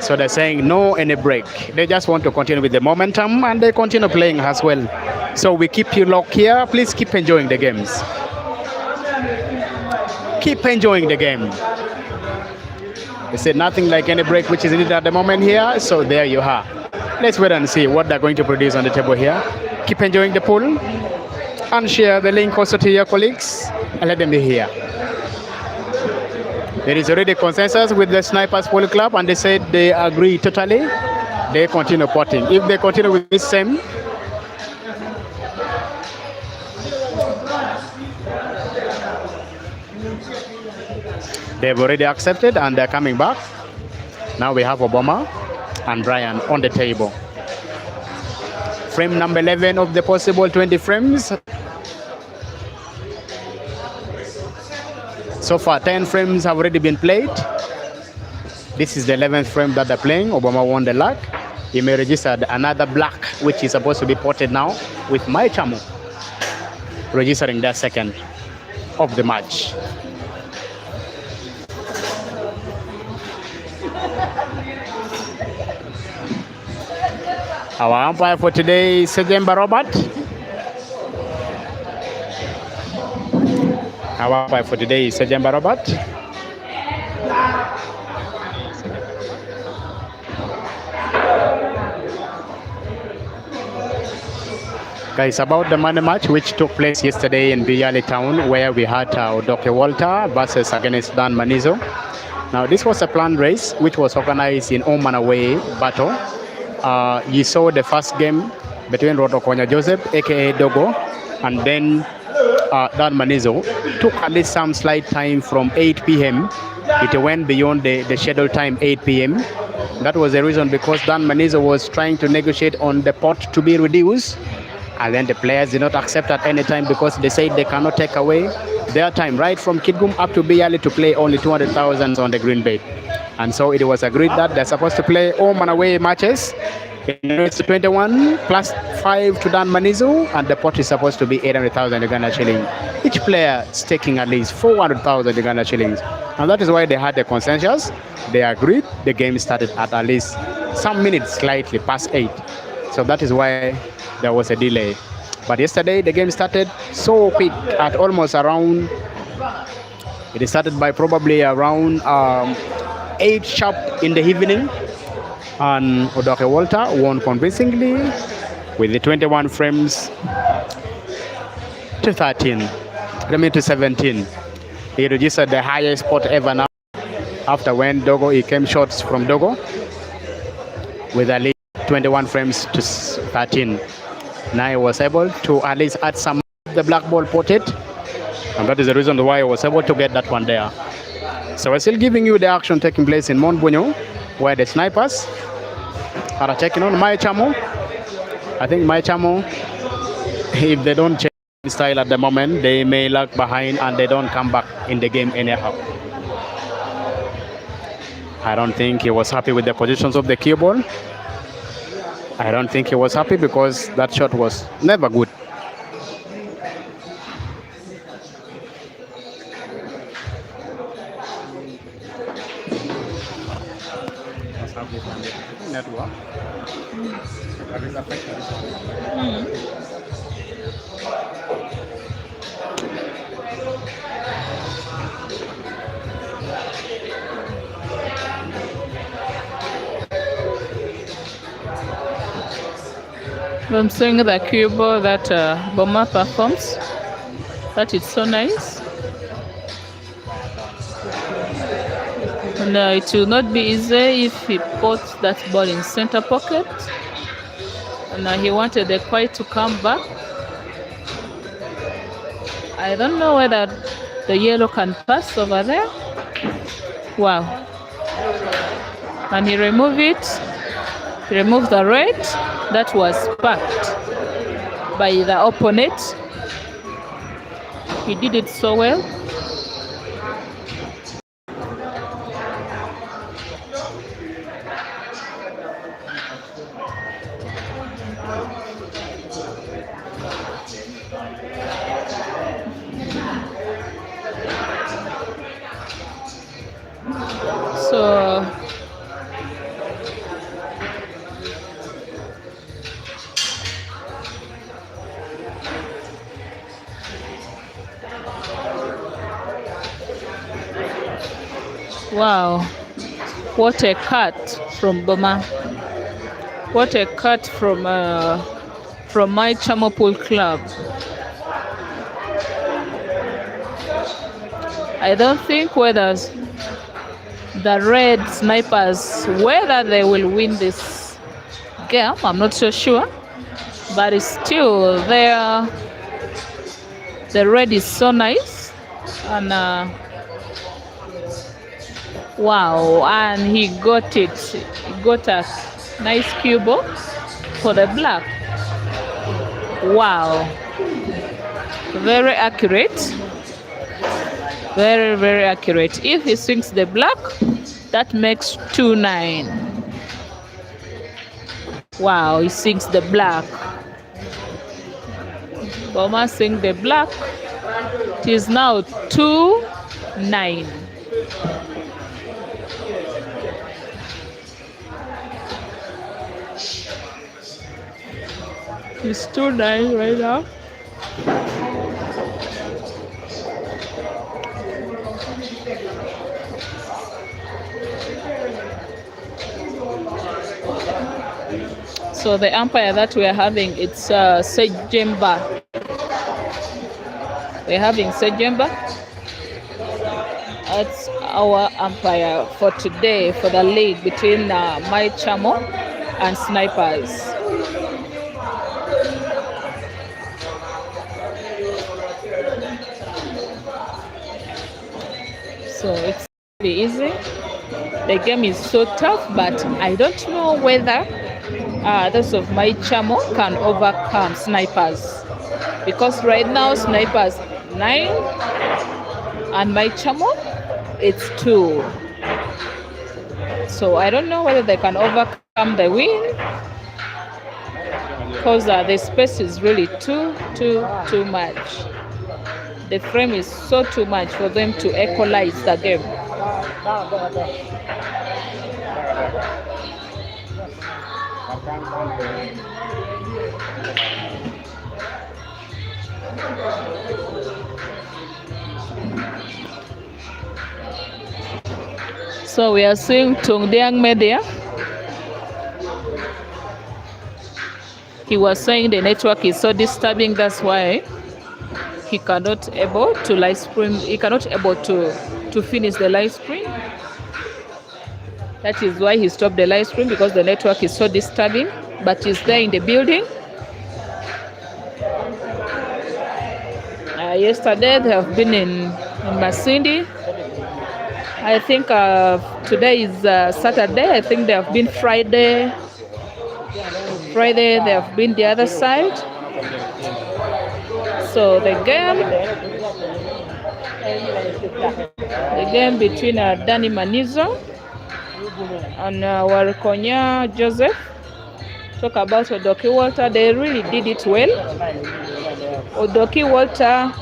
So they're saying no any break. They just want to continue with the momentum and they continue playing as well. So we keep you locked here. Please keep enjoying the games. Keep enjoying the game. They said nothing like any break which is needed at the moment here. So there you are. Let's wait and see what they're going to produce on the table here. Keep enjoying the pool and share the link also to your colleagues and let them be here. There is already consensus with the Snipers Polo Club and they said they agree totally. They continue potting. If they continue with this same, they've already accepted and they're coming back. Now we have Obama and Brian on the table. Frame number 11 of the possible 20 frames. So far, 10 frames have already been played. This is the 11th frame that they're playing. Obama won the luck. He may register another black, which is supposed to be potted now, with Maicamo registering their second of the match. Our umpire for today is Sejemba Robert. Our umpire for today is Sejemba Robert. Guys, about the money match which took place yesterday in Biyali town, where we had Dr. Walter versus against Dan Manizo. Now this was a planned race which was organized in home and away battle. You saw the first game between Rotokonya Joseph, aka Dogo, and then Dan Manizo took at least some slight time from 8 p.m. It went beyond the scheduled time, 8 p.m. That was the reason because Dan Manizo was trying to negotiate on the pot to be reduced. And then the players did not accept at any time because they said they cannot take away their time, right from Kitgum up to Biyali to play only 200,000 on the green bait. And so it was agreed that they're supposed to play home and away matches. It's 21 plus 5 to Dan Manizo, and the pot is supposed to be 800,000 Uganda shillings. Each player is taking at least 400,000 Uganda shillings. And that is why they had the consensus. They agreed. The game started at least some minutes slightly past 8. So that is why there was a delay. But yesterday the game started so quick at almost around, it started by probably around 8 sharp in the evening. And Dr. Walter won convincingly with the 21 frames. to 13. I mean to 17. He registered the highest spot ever now. After when Dogo, he came short from Dogo with a lead 21 frames to 13. Now he was able to at least add some of the black ball potted, and that is the reason why he was able to get that one there. So we're still giving you the action taking place in Montbunyo, where the snipers are taking on Maicamo. I think Maicamo, if they don't change style at the moment, they may lag behind and they don't come back in the game anyhow. I don't think he was happy with the positions of the cue ball. I don't think he was happy because that shot was never good. Network. I'm saying the keyboard that Boma performs, that it's so nice. And it will not be easy if he puts that ball in center pocket. And he wanted the Kwai to come back. I don't know whether the yellow can pass over there. Wow. And he removed it. He removed the red that was packed by the opponent. He did it so well. So wow, what a cut from Boma. What a cut from Maicamo Pool Club. I don't think whether the red snipers, whether they will win this game, I'm not so sure, but it's still there. The red is so nice, and wow, and he got it. He got a nice cue ball for the black. Wow, very accurate. Very, very accurate. If he swings the black, that makes 2-9. Wow, he swings the black. Boma swings the black. It is now 2-9. It's 2-9 right now. So the umpire that we are having, it's Sejemba. We're having Sejemba. That's our umpire for today for the league between Maicamo and Snipers. So it's very easy. The game is so tough, but I don't know whether those of Maicamo can overcome Snipers, because right now Snipers 9 and Maicamo it's 2. So I don't know whether they can overcome the win, because the space is really too much. The frame is so too much for them to equalize the game. So we are seeing Tungdiang Media. He was saying the network is so disturbing, that's why he cannot able to live stream. He cannot able to finish the live stream. That is why he stopped the live stream, because the network is so disturbing. But he's there in the building. Yesterday they have been in Masindi. I think today is Saturday. I think they have been Friday. Friday they have been the other side. So the game between Danny Manizo and Warikonya Joseph. Talk about Odoki Walter. They really did it well. Odoki Walter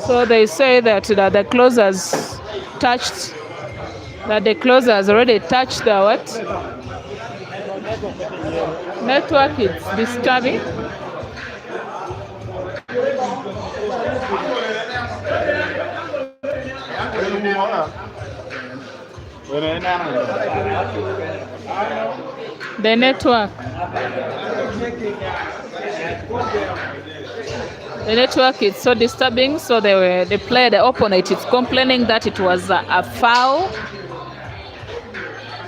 so they say that the closers touched that the closers already touched the what? Network is disturbing. The network. The network is so disturbing. So the player, the opponent, is complaining that it was a foul.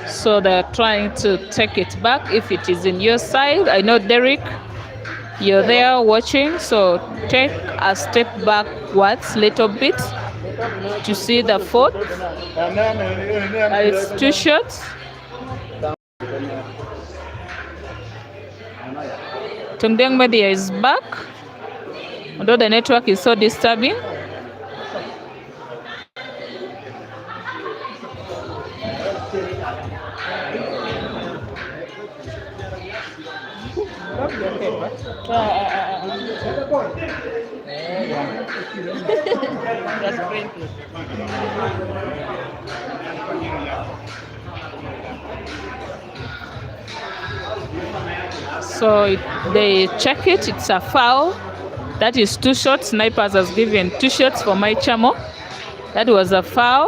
So they're trying to take it back. If it is in your side, I know Derek, you're there watching. So take a step backwards, little bit, to see the foot. It's 2 shots. Tungdeng Media is back, although the network is so disturbing. So they check it, it's a foul. That is 2 shots. Snipers has given 2 shots for Maicamo. That was a foul.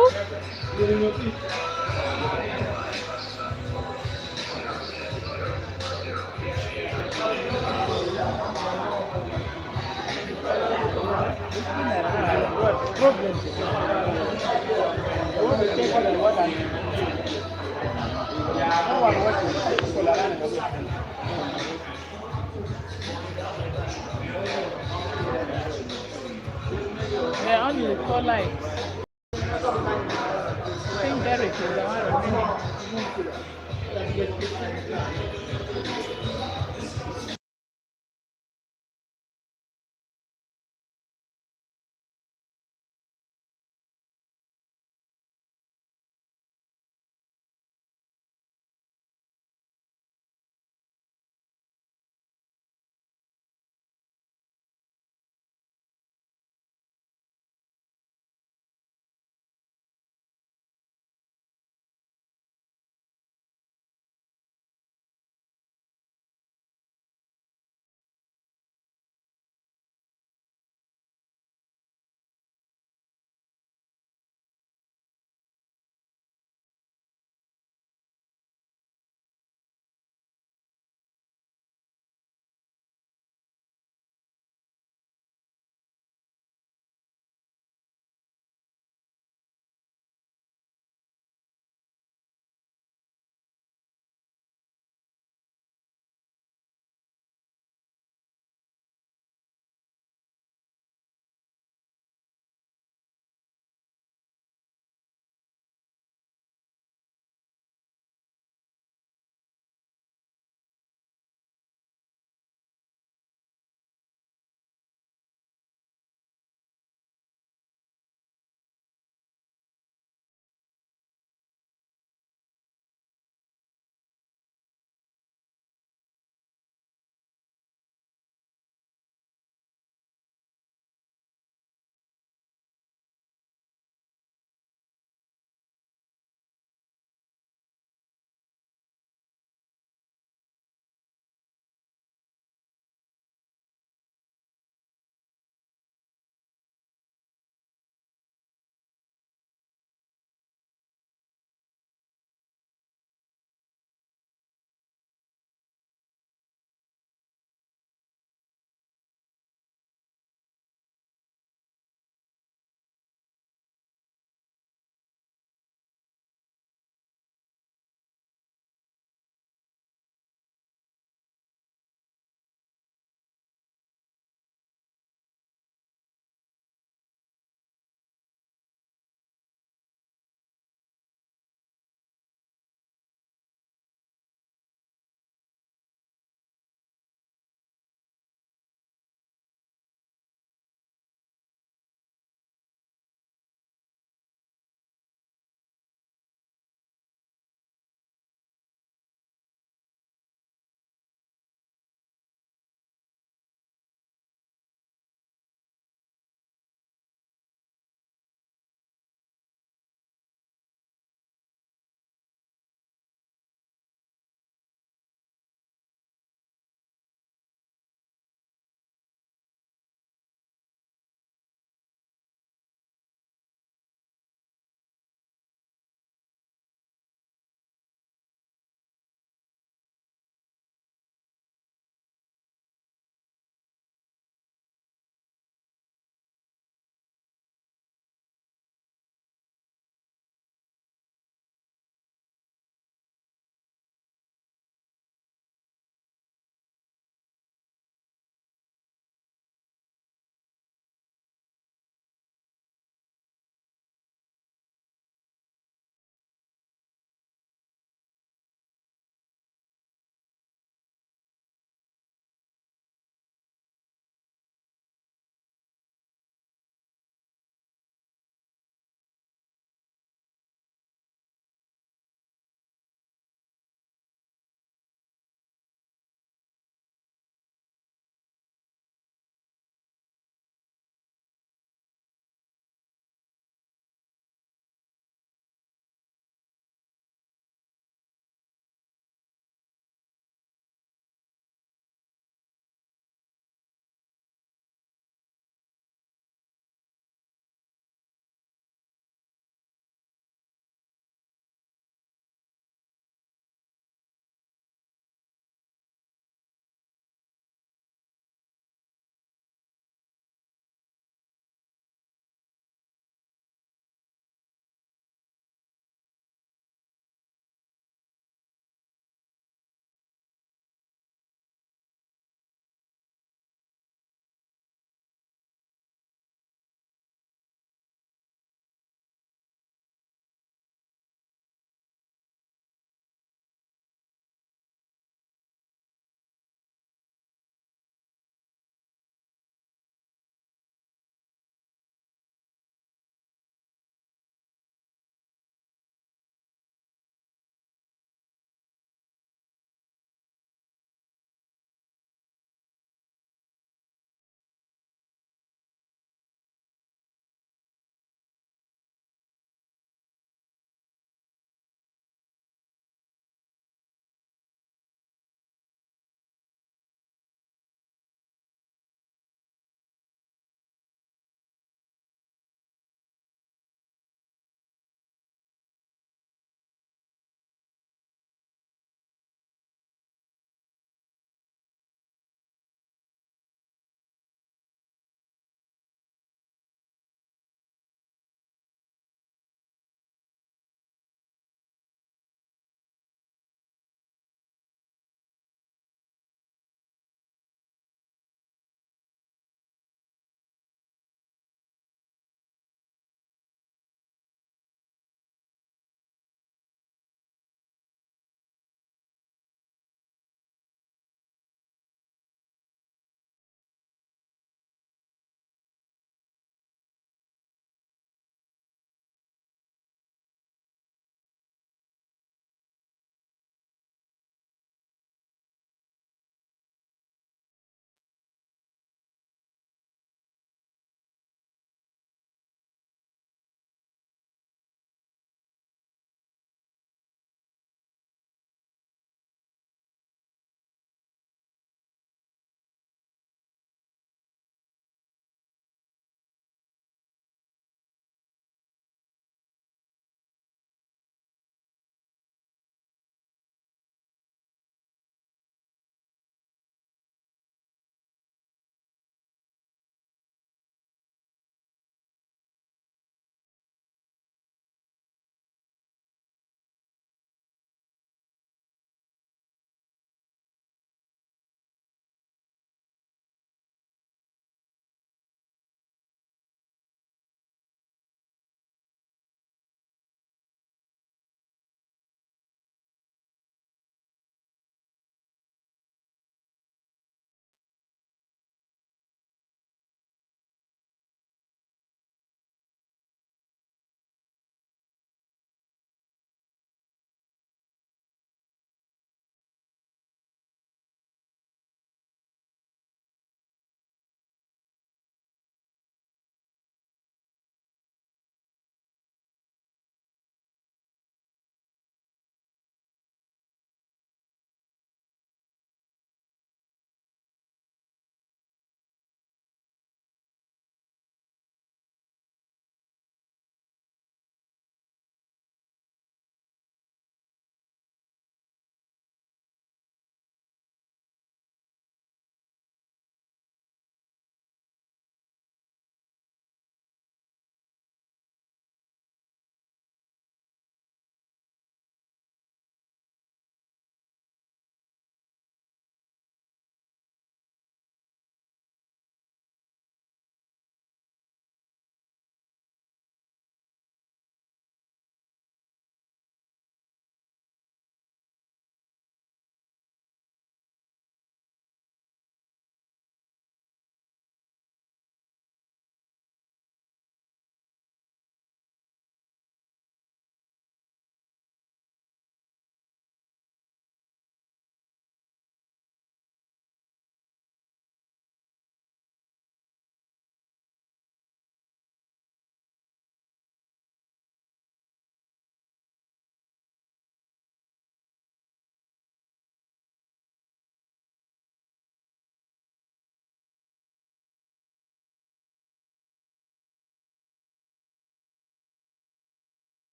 They're only 4 lights. I think Derek is the one remaining.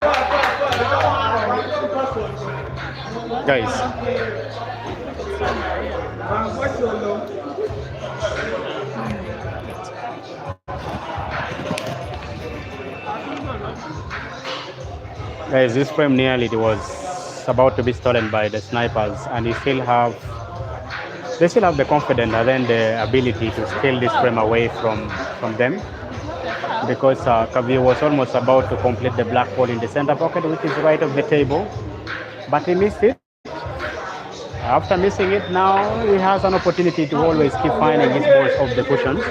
Guys, guys, this frame nearly was about to be stolen by the snipers, and they still have the confidence and then the ability to steal this frame away from them, because Kavir was almost about to complete the black ball in the center pocket, which is right of the table, but he missed it. After missing it, now he has an opportunity to always keep finding his balls off the cushions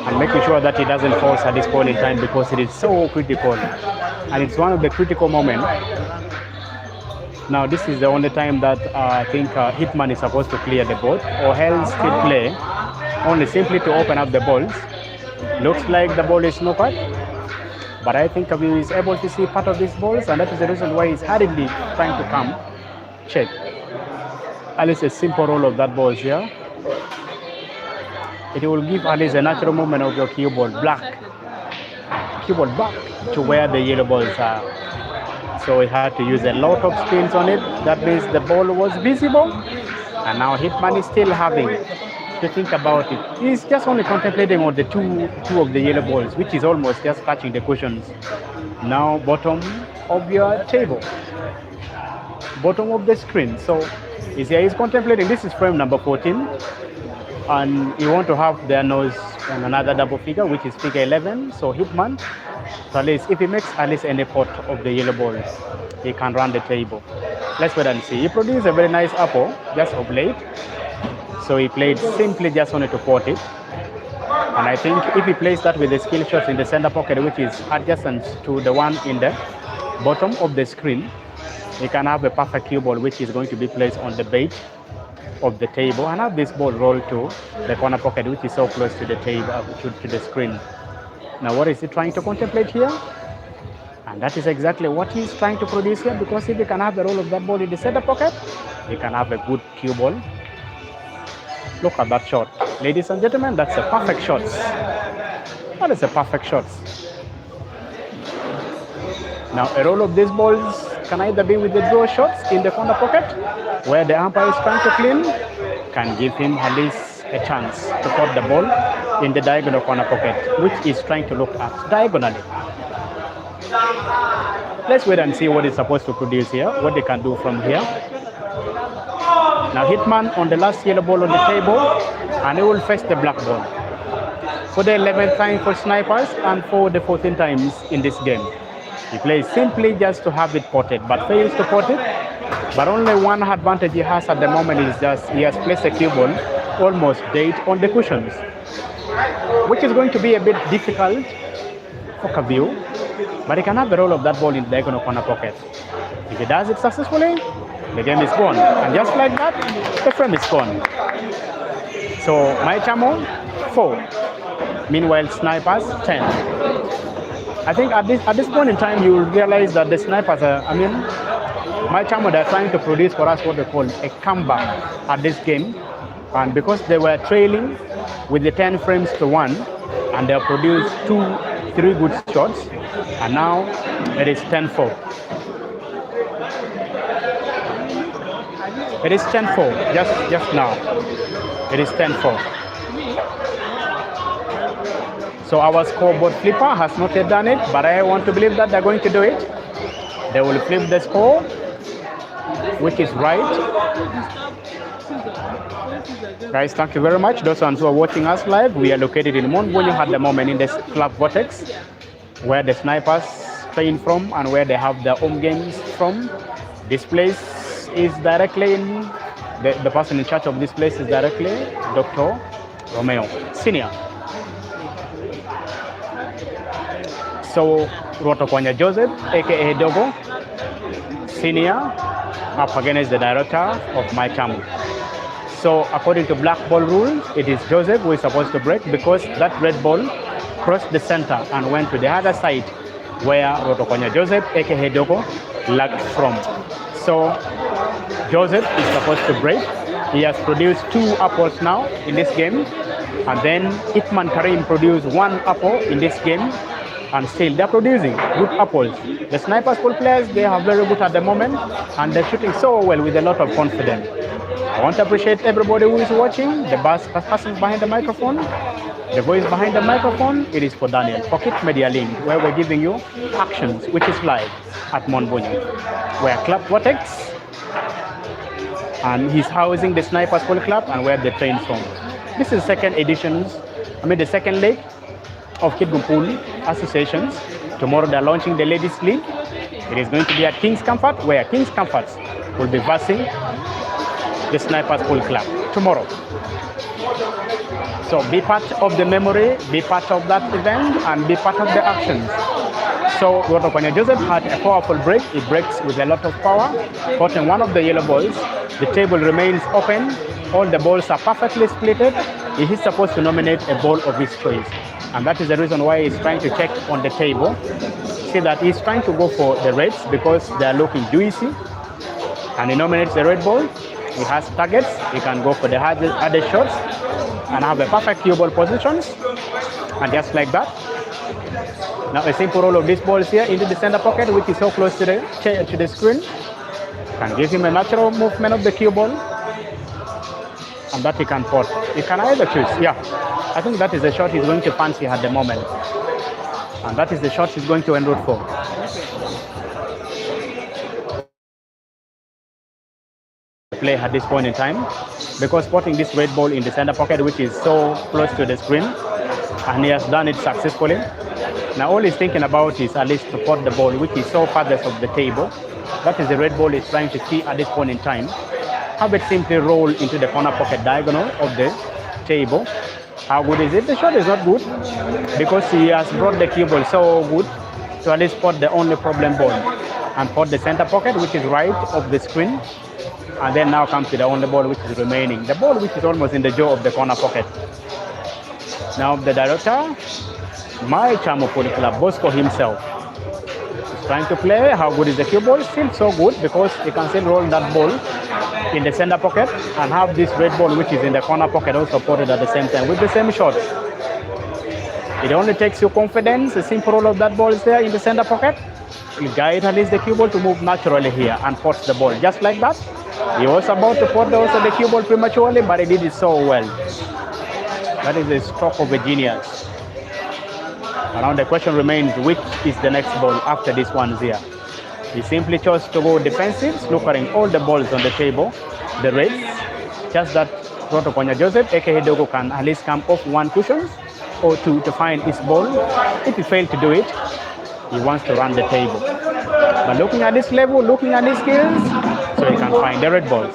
and making sure that he doesn't force at this point in time, because it is so critical, and it's one of the critical moments. Now this is the only time that I think Hitman is supposed to clear the board, or else still play, only simply to open up the balls. Looks like the ball is snookered, but I think Kabir is able to see part of these balls, and that is the reason why he's hurriedly trying to come check. At least a simple roll of that ball here. It will give at least a natural movement of your cue ball back to where the yellow balls are. So he had to use a lot of spins on it. That means the ball was visible, and now Hitman is still having to think about it. He's just only contemplating on the two of the yellow balls, which is almost just touching the cushions. Now bottom of your table, bottom of the screen. So he's contemplating. This is frame number 14, and you want to have their nose on another double figure, which is figure 11. So Hitman, so at least if he makes at least any pot of the yellow balls, he can run the table. Let's wait and see. He produced a very nice apple just of late, so he played simply just only to pot it. And I think if he plays that with the skill shots in the center pocket, which is adjacent to the one in the bottom of the screen, he can have a perfect cue ball, which is going to be placed on the bait of the table, and have this ball roll to the corner pocket, which is so close to the table, to the screen. Now what is he trying to contemplate here? And that is exactly what he's trying to produce here, because if he can have the roll of that ball in the center pocket, he can have a good cue ball. Look at that shot. Ladies and gentlemen, that's a perfect shot. That is a perfect shot. Now a roll of these balls can either be with the draw shots in the corner pocket, where the umpire is trying to clean, can give him at least a chance to put the ball in the diagonal corner pocket, which is trying to look at diagonally. Let's wait and see what it's supposed to produce here, what they can do from here. Now Hitman on the last yellow ball on the table, and he will face the black ball for the 11th time for snipers and for the 14th times in this game. He plays simply just to have it potted, but fails to pot it. But only one advantage he has at the moment is just he has placed a cue ball almost dead on the cushions, which is going to be a bit difficult for Kabir, but he can have the roll of that ball in the diagonal corner pocket. If he does it successfully, the game is gone, and just like that, the frame is gone. So Maicamo 4, meanwhile snipers 10. I think at this point in time, you will realize that the snipers are, Maicamo, they're trying to produce for us what they call a comeback at this game. And because they were trailing with the 10 frames to 1, and they have produced 3 good shots, and now it is 10-4. It is 10-4, just now. It is 10-4. So our scoreboard flipper has not yet done it, but I want to believe that they're going to do it. They will flip the score, which is right. Guys, thank you very much. Those ones who are watching us live, we are located in Monbunyu at the moment in the club Vortex, where the snipers train from and where they have their home games from. This place is directly in, the person in charge of this place is directly Dr. Romeo, Senior. So Rotokonya Joseph, aka Dogo, Senior, up against the director of Maicamo. So according to black ball rules, it is Joseph who is supposed to break, because that red ball crossed the center and went to the other side where Rotokonya Joseph, aka Dogo, lagged from. So Joseph is supposed to break. He has produced 2 apples now in this game, and then Hitman Karim produced 1 apple in this game. and still they're producing good apples. The snipers pool players, they are very good at the moment, and they're shooting so well with a lot of confidence. I want to appreciate everybody who is watching, the person behind the microphone, the voice behind the microphone. It is for Daniel, for Kit Media Link, where we're giving you actions, which is live at Monbunyu, where Club Vortex, and he's housing the Snipers Pool Club, and where they train from. This is the second leg of Kitgum Pool Associations. Tomorrow they're launching the Ladies League. It is going to be at King's Comfort, where King's Comfort will be versing the Snipers Pool Club tomorrow. So be part of the memory, be part of that event, and be part of the actions. So Rotokonya Joseph had a powerful break. It breaks with a lot of power, caught in one of the yellow balls. The table remains open. All the balls are perfectly splitted. He is supposed to nominate a ball of his choice. And that is the reason why he's trying to check on the table. See that he's trying to go for the reds because they are looking juicy. And he nominates the red ball. He has targets. He can go for the hardest shots and have a perfect cue ball positions. And just like that. Now a simple roll of these balls here into the center pocket, which is so close to the screen. Can give him a natural movement of the cue ball. And that he can pot. He can either choose. Yeah. I think that is the shot he's going to fancy at the moment. And that is the shot he's going to enroll for. Play at this point in time, because spotting this red ball in the center pocket, which is so close to the screen, and he has done it successfully. Now all he's thinking about is at least to pot the ball, which is so farthest of the table. That is the red ball he's trying to see at this point in time. Have it simply roll into the corner pocket diagonal of the table. How good is it? The shot is not good because he has brought the cue ball so good to at least pot the only problem ball and pot the center pocket, which is right of the screen. And then now comes to the only ball which is remaining. The ball which is almost in the jaw of the corner pocket. Now the director, Maicamo Pool Club, Bosco himself, is trying to play. How good is the cue ball? Still so good because he can still roll that ball in the center pocket and have this red ball which is in the corner pocket also potted at the same time with the same shot. It only takes you confidence. A simple roll of that ball is there in the center pocket. You guide at least the cue ball to move naturally here and pot the ball just like that. He was about to pot also the cue ball prematurely, but he did it so well. That is a stroke of a genius. And now the question remains, which is the next ball after this one here? He simply chose to go defensive, snookering all the balls on the table, the reds. Just that Rotokonya Joseph, aka Dogo, can at least come off one cushion or two to find his ball. If he failed to do it, he wants to run the table. But looking at this level, looking at his skills, so he can find the red balls.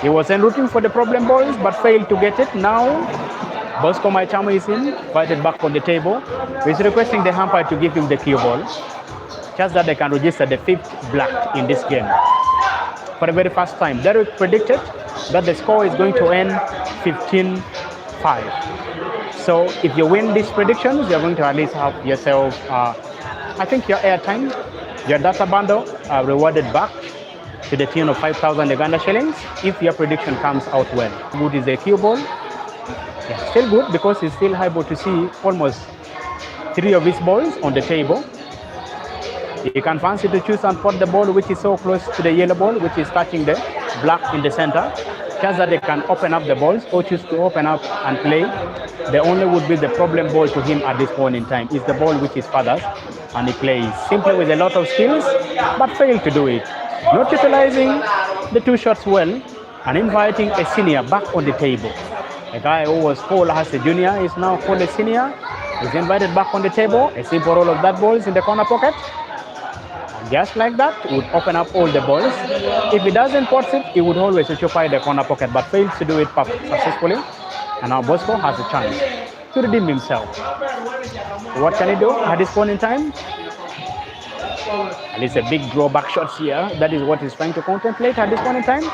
He was looking for the problem balls, but failed to get it. Now, Bosco Maicamo is invited back on the table. He's requesting the umpire to give him the cue ball, just that they can register the 5th black in this game. For the very first time, Derek predicted that the score is going to end 15-5. So if you win these predictions, you're going to at least have yourself, I think your airtime, your data bundle rewarded back to the tune of 5,000 Uganda shillings if your prediction comes out well. Good is the cue ball. Yeah, still good because he's still able to see almost 3 of his balls on the table. He can fancy to choose and pot the ball which is so close to the yellow ball, which is touching the black in the center. Just that they can open up the balls or choose to open up and play. The only would be the problem ball to him at this point in time is the ball which is farthest, and he plays simply with a lot of skills but failed to do it. Not utilizing the 2 shots well and inviting a senior back on the table. A guy who was called as a junior is now called a senior. He's invited back on the table. A simple roll of that ball is in the corner pocket. And just like that, would open up all the balls. If he doesn't pot it, he would always occupy the corner pocket, but fails to do it successfully. And now Bosco has a chance to redeem himself. What can he do at this point in time? At least a big drawback shots here. That is what he's trying to contemplate at this point in time.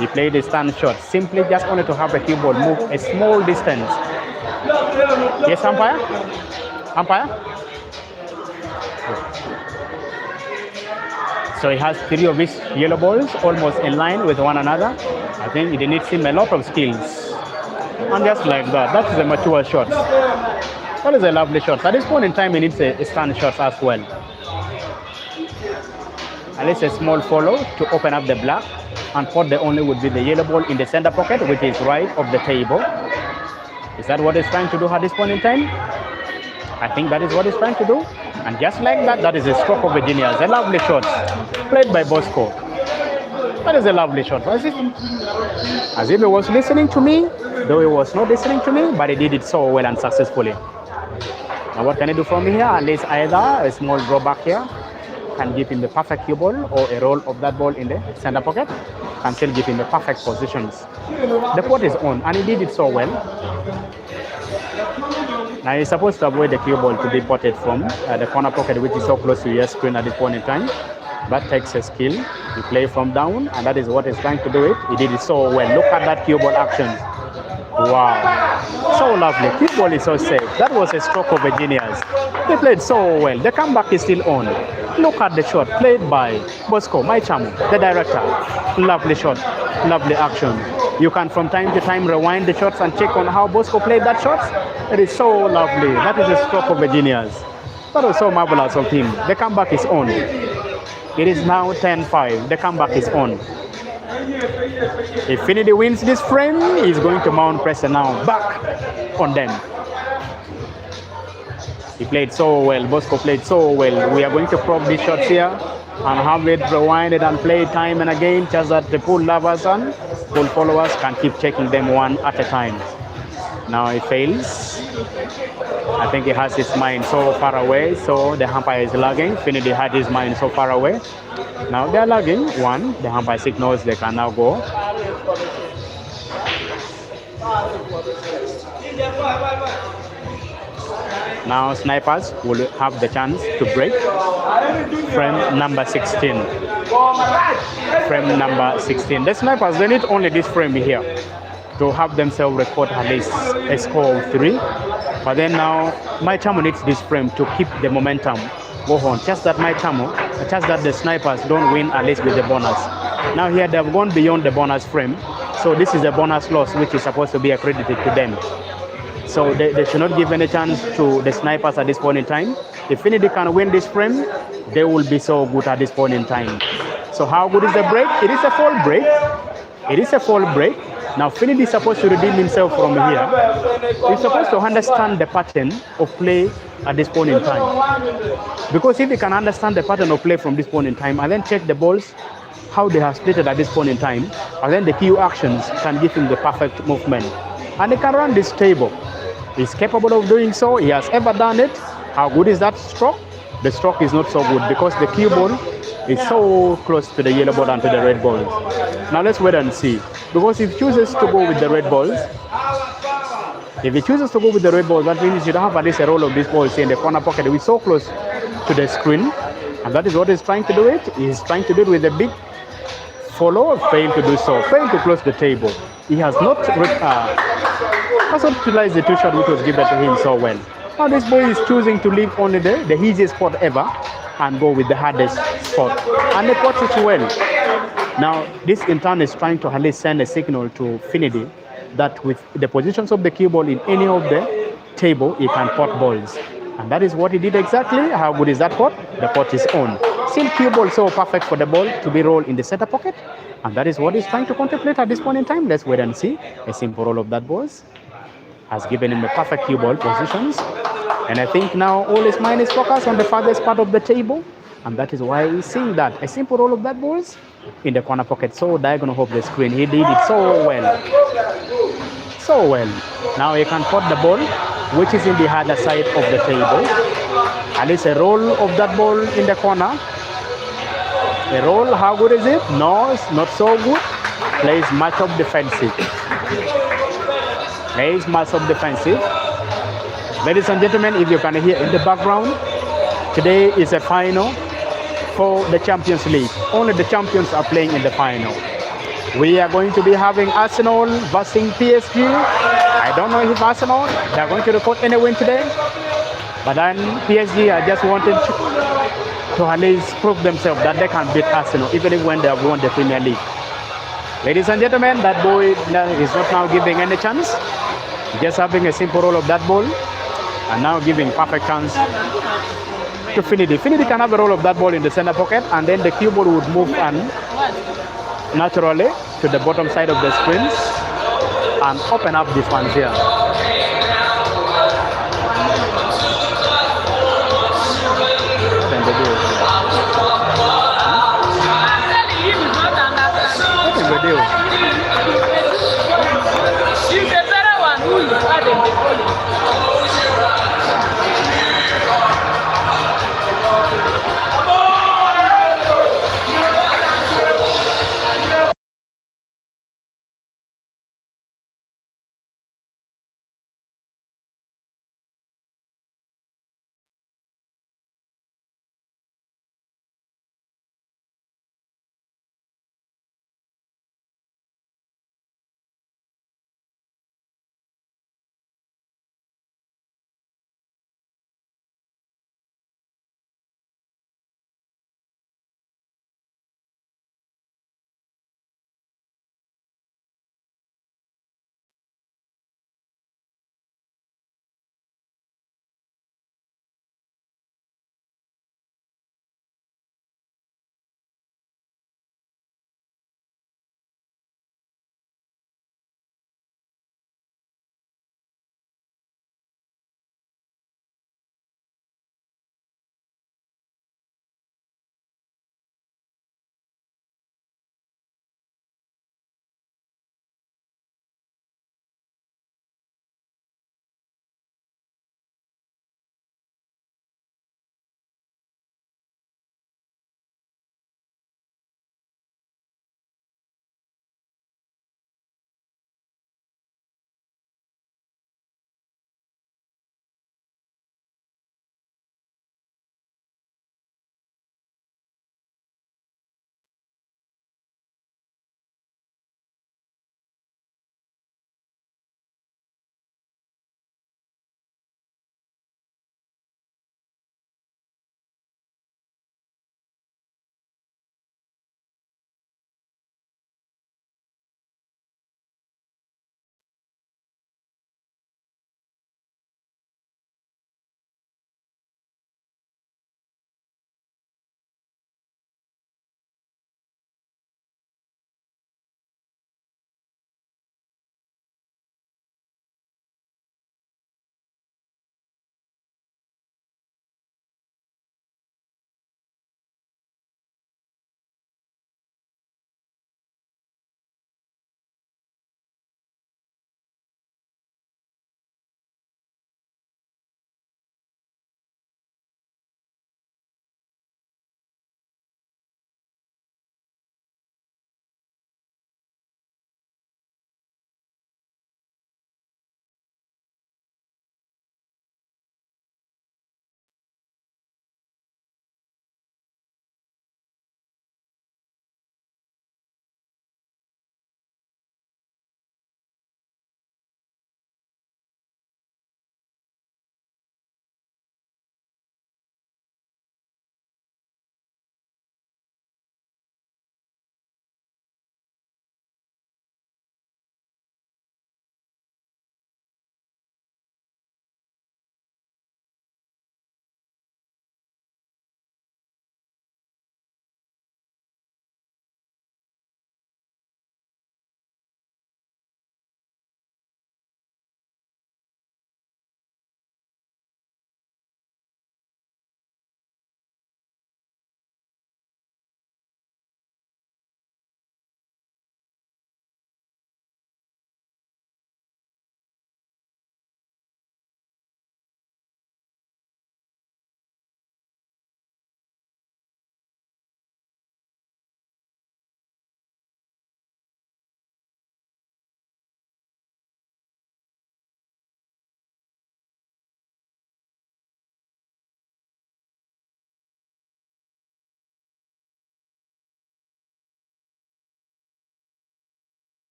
He played a stand shot, simply just only to have the cue ball move a small distance. Yes, umpire? Umpire? So he has 3 of his yellow balls almost in line with one another. I think it needs him a lot of skills. And just like that, that is a mature shot. That is a lovely shot. At this point in time, he needs a stand shot as well. At least a small follow to open up the black. And pot the only would be the yellow ball in the center pocket, which is right of the table. Is that what he's trying to do at this point in time? I think that is what he's trying to do. And just like that, that is a stroke of a genius. A lovely shot played by Bosco. That is a lovely shot. As if he was listening to me, though he was not listening to me, but he did it so well and successfully. Now what can he do from here? At least either a small drawback here can give him the perfect cue ball, or a roll of that ball in the center pocket can still give him the perfect positions. The pot is on, and he did it so well. Now he's supposed to avoid the cue ball to be potted from the corner pocket, which is so close to your screen at this point in time. That takes a skill. You play from down, and that is what he's trying to do it. He did it so well. Look at that cue ball action. Wow, so lovely. Cue ball is so safe. That was a stroke of a genius. He played so well. The comeback is still on. Look at the shot played by Bosco Maicamo, the director. Lovely shot, lovely action. You can from time to time rewind the shots and check on how Bosco played that shot. It is so lovely. That is a stroke of a genius. That was so marvelous of him. The comeback is on. It is now 10-5. The comeback is on. If Finidi wins this frame, he's going to mount pressure now back on them. He played so well. Bosco played so well. We are going to probe these shots here and have it rewinded and played time and again, just that the pool lovers and pool followers can keep checking them one at a time. Now he fails. I think he has his mind so far away, so the umpire is lagging. Finidi had his mind so far away. Now they are lagging. One, the umpire signals they can now go. Now snipers will have the chance to break frame number 16. Frame number 16. The snipers, they need only this frame here to have themselves record at least a score of 3. But then now Maicamo needs this frame to keep the momentum go on. Just that just that the snipers don't win at least with the bonus. Now here they've gone beyond the bonus frame. So this is a bonus loss which is supposed to be accredited to them. So they should not give any chance to the snipers at this point in time. If Finidi can win this frame, they will be so good at this point in time. So how good is the break? It is a fall break. It is a fall break. Now Finidi is supposed to redeem himself from here. He's supposed to understand the pattern of play at this point in time. Because if he can understand the pattern of play from this point in time and then check the balls, how they have split it at this point in time, and then the cue actions can give him the perfect movement. And he can run this table. He's capable of doing so. He has ever done it. How good is that stroke? The stroke is not so good because the cue ball is so close to the yellow ball and to the red balls. Now let's wait and see. Because if he chooses to go with the red balls, that means you don't have at least a roll of these balls in the corner pocket. We're so close to the screen. And that is what he's trying to do it. He's trying to do it with a big follow, failed to do so, failed to close the table. He has not utilized the 2 shot which was given to him so well. Now this boy is choosing to leave only the easiest spot ever and go with the hardest spot. And he pots it well. Now this in turn is trying to at least send a signal to Finidi that with the positions of the cue ball in any of the table, he can pot balls. And that is what he did exactly. How good is that pot? The pot is on. Still cue ball so perfect for the ball to be rolled in the center pocket. And that is what he's trying to contemplate at this point in time. Let's wait and see. A simple roll of that balls has given him the perfect cue ball positions. And I think now all his mind is focused on the farthest part of the table. And that is why he's seeing that. A simple roll of that balls in the corner pocket. So diagonal of the screen. He did it so well. So well. Now he can pot the ball, which is in the other side of the table. At least a roll of that ball in the corner. A roll, how good is it? No, it's not so good. Plays much of defensive. Plays much of defensive. Ladies and gentlemen, if you can hear in the background, today is a final for the Champions League. Only the champions are playing in the final. We are going to be having Arsenal versus PSG. I don't know if Arsenal, they are going to record any win today. But then PSG are just wanting to at least prove themselves that they can beat Arsenal, even if when they have won the Premier League. Ladies and gentlemen, that boy is not now giving any chance. Just having a simple roll of that ball. And now giving perfect chance to Finidi. Finidi can have a roll of that ball in the center pocket, and then the cue ball would move and naturally to the bottom side of the screen and open up these ones here.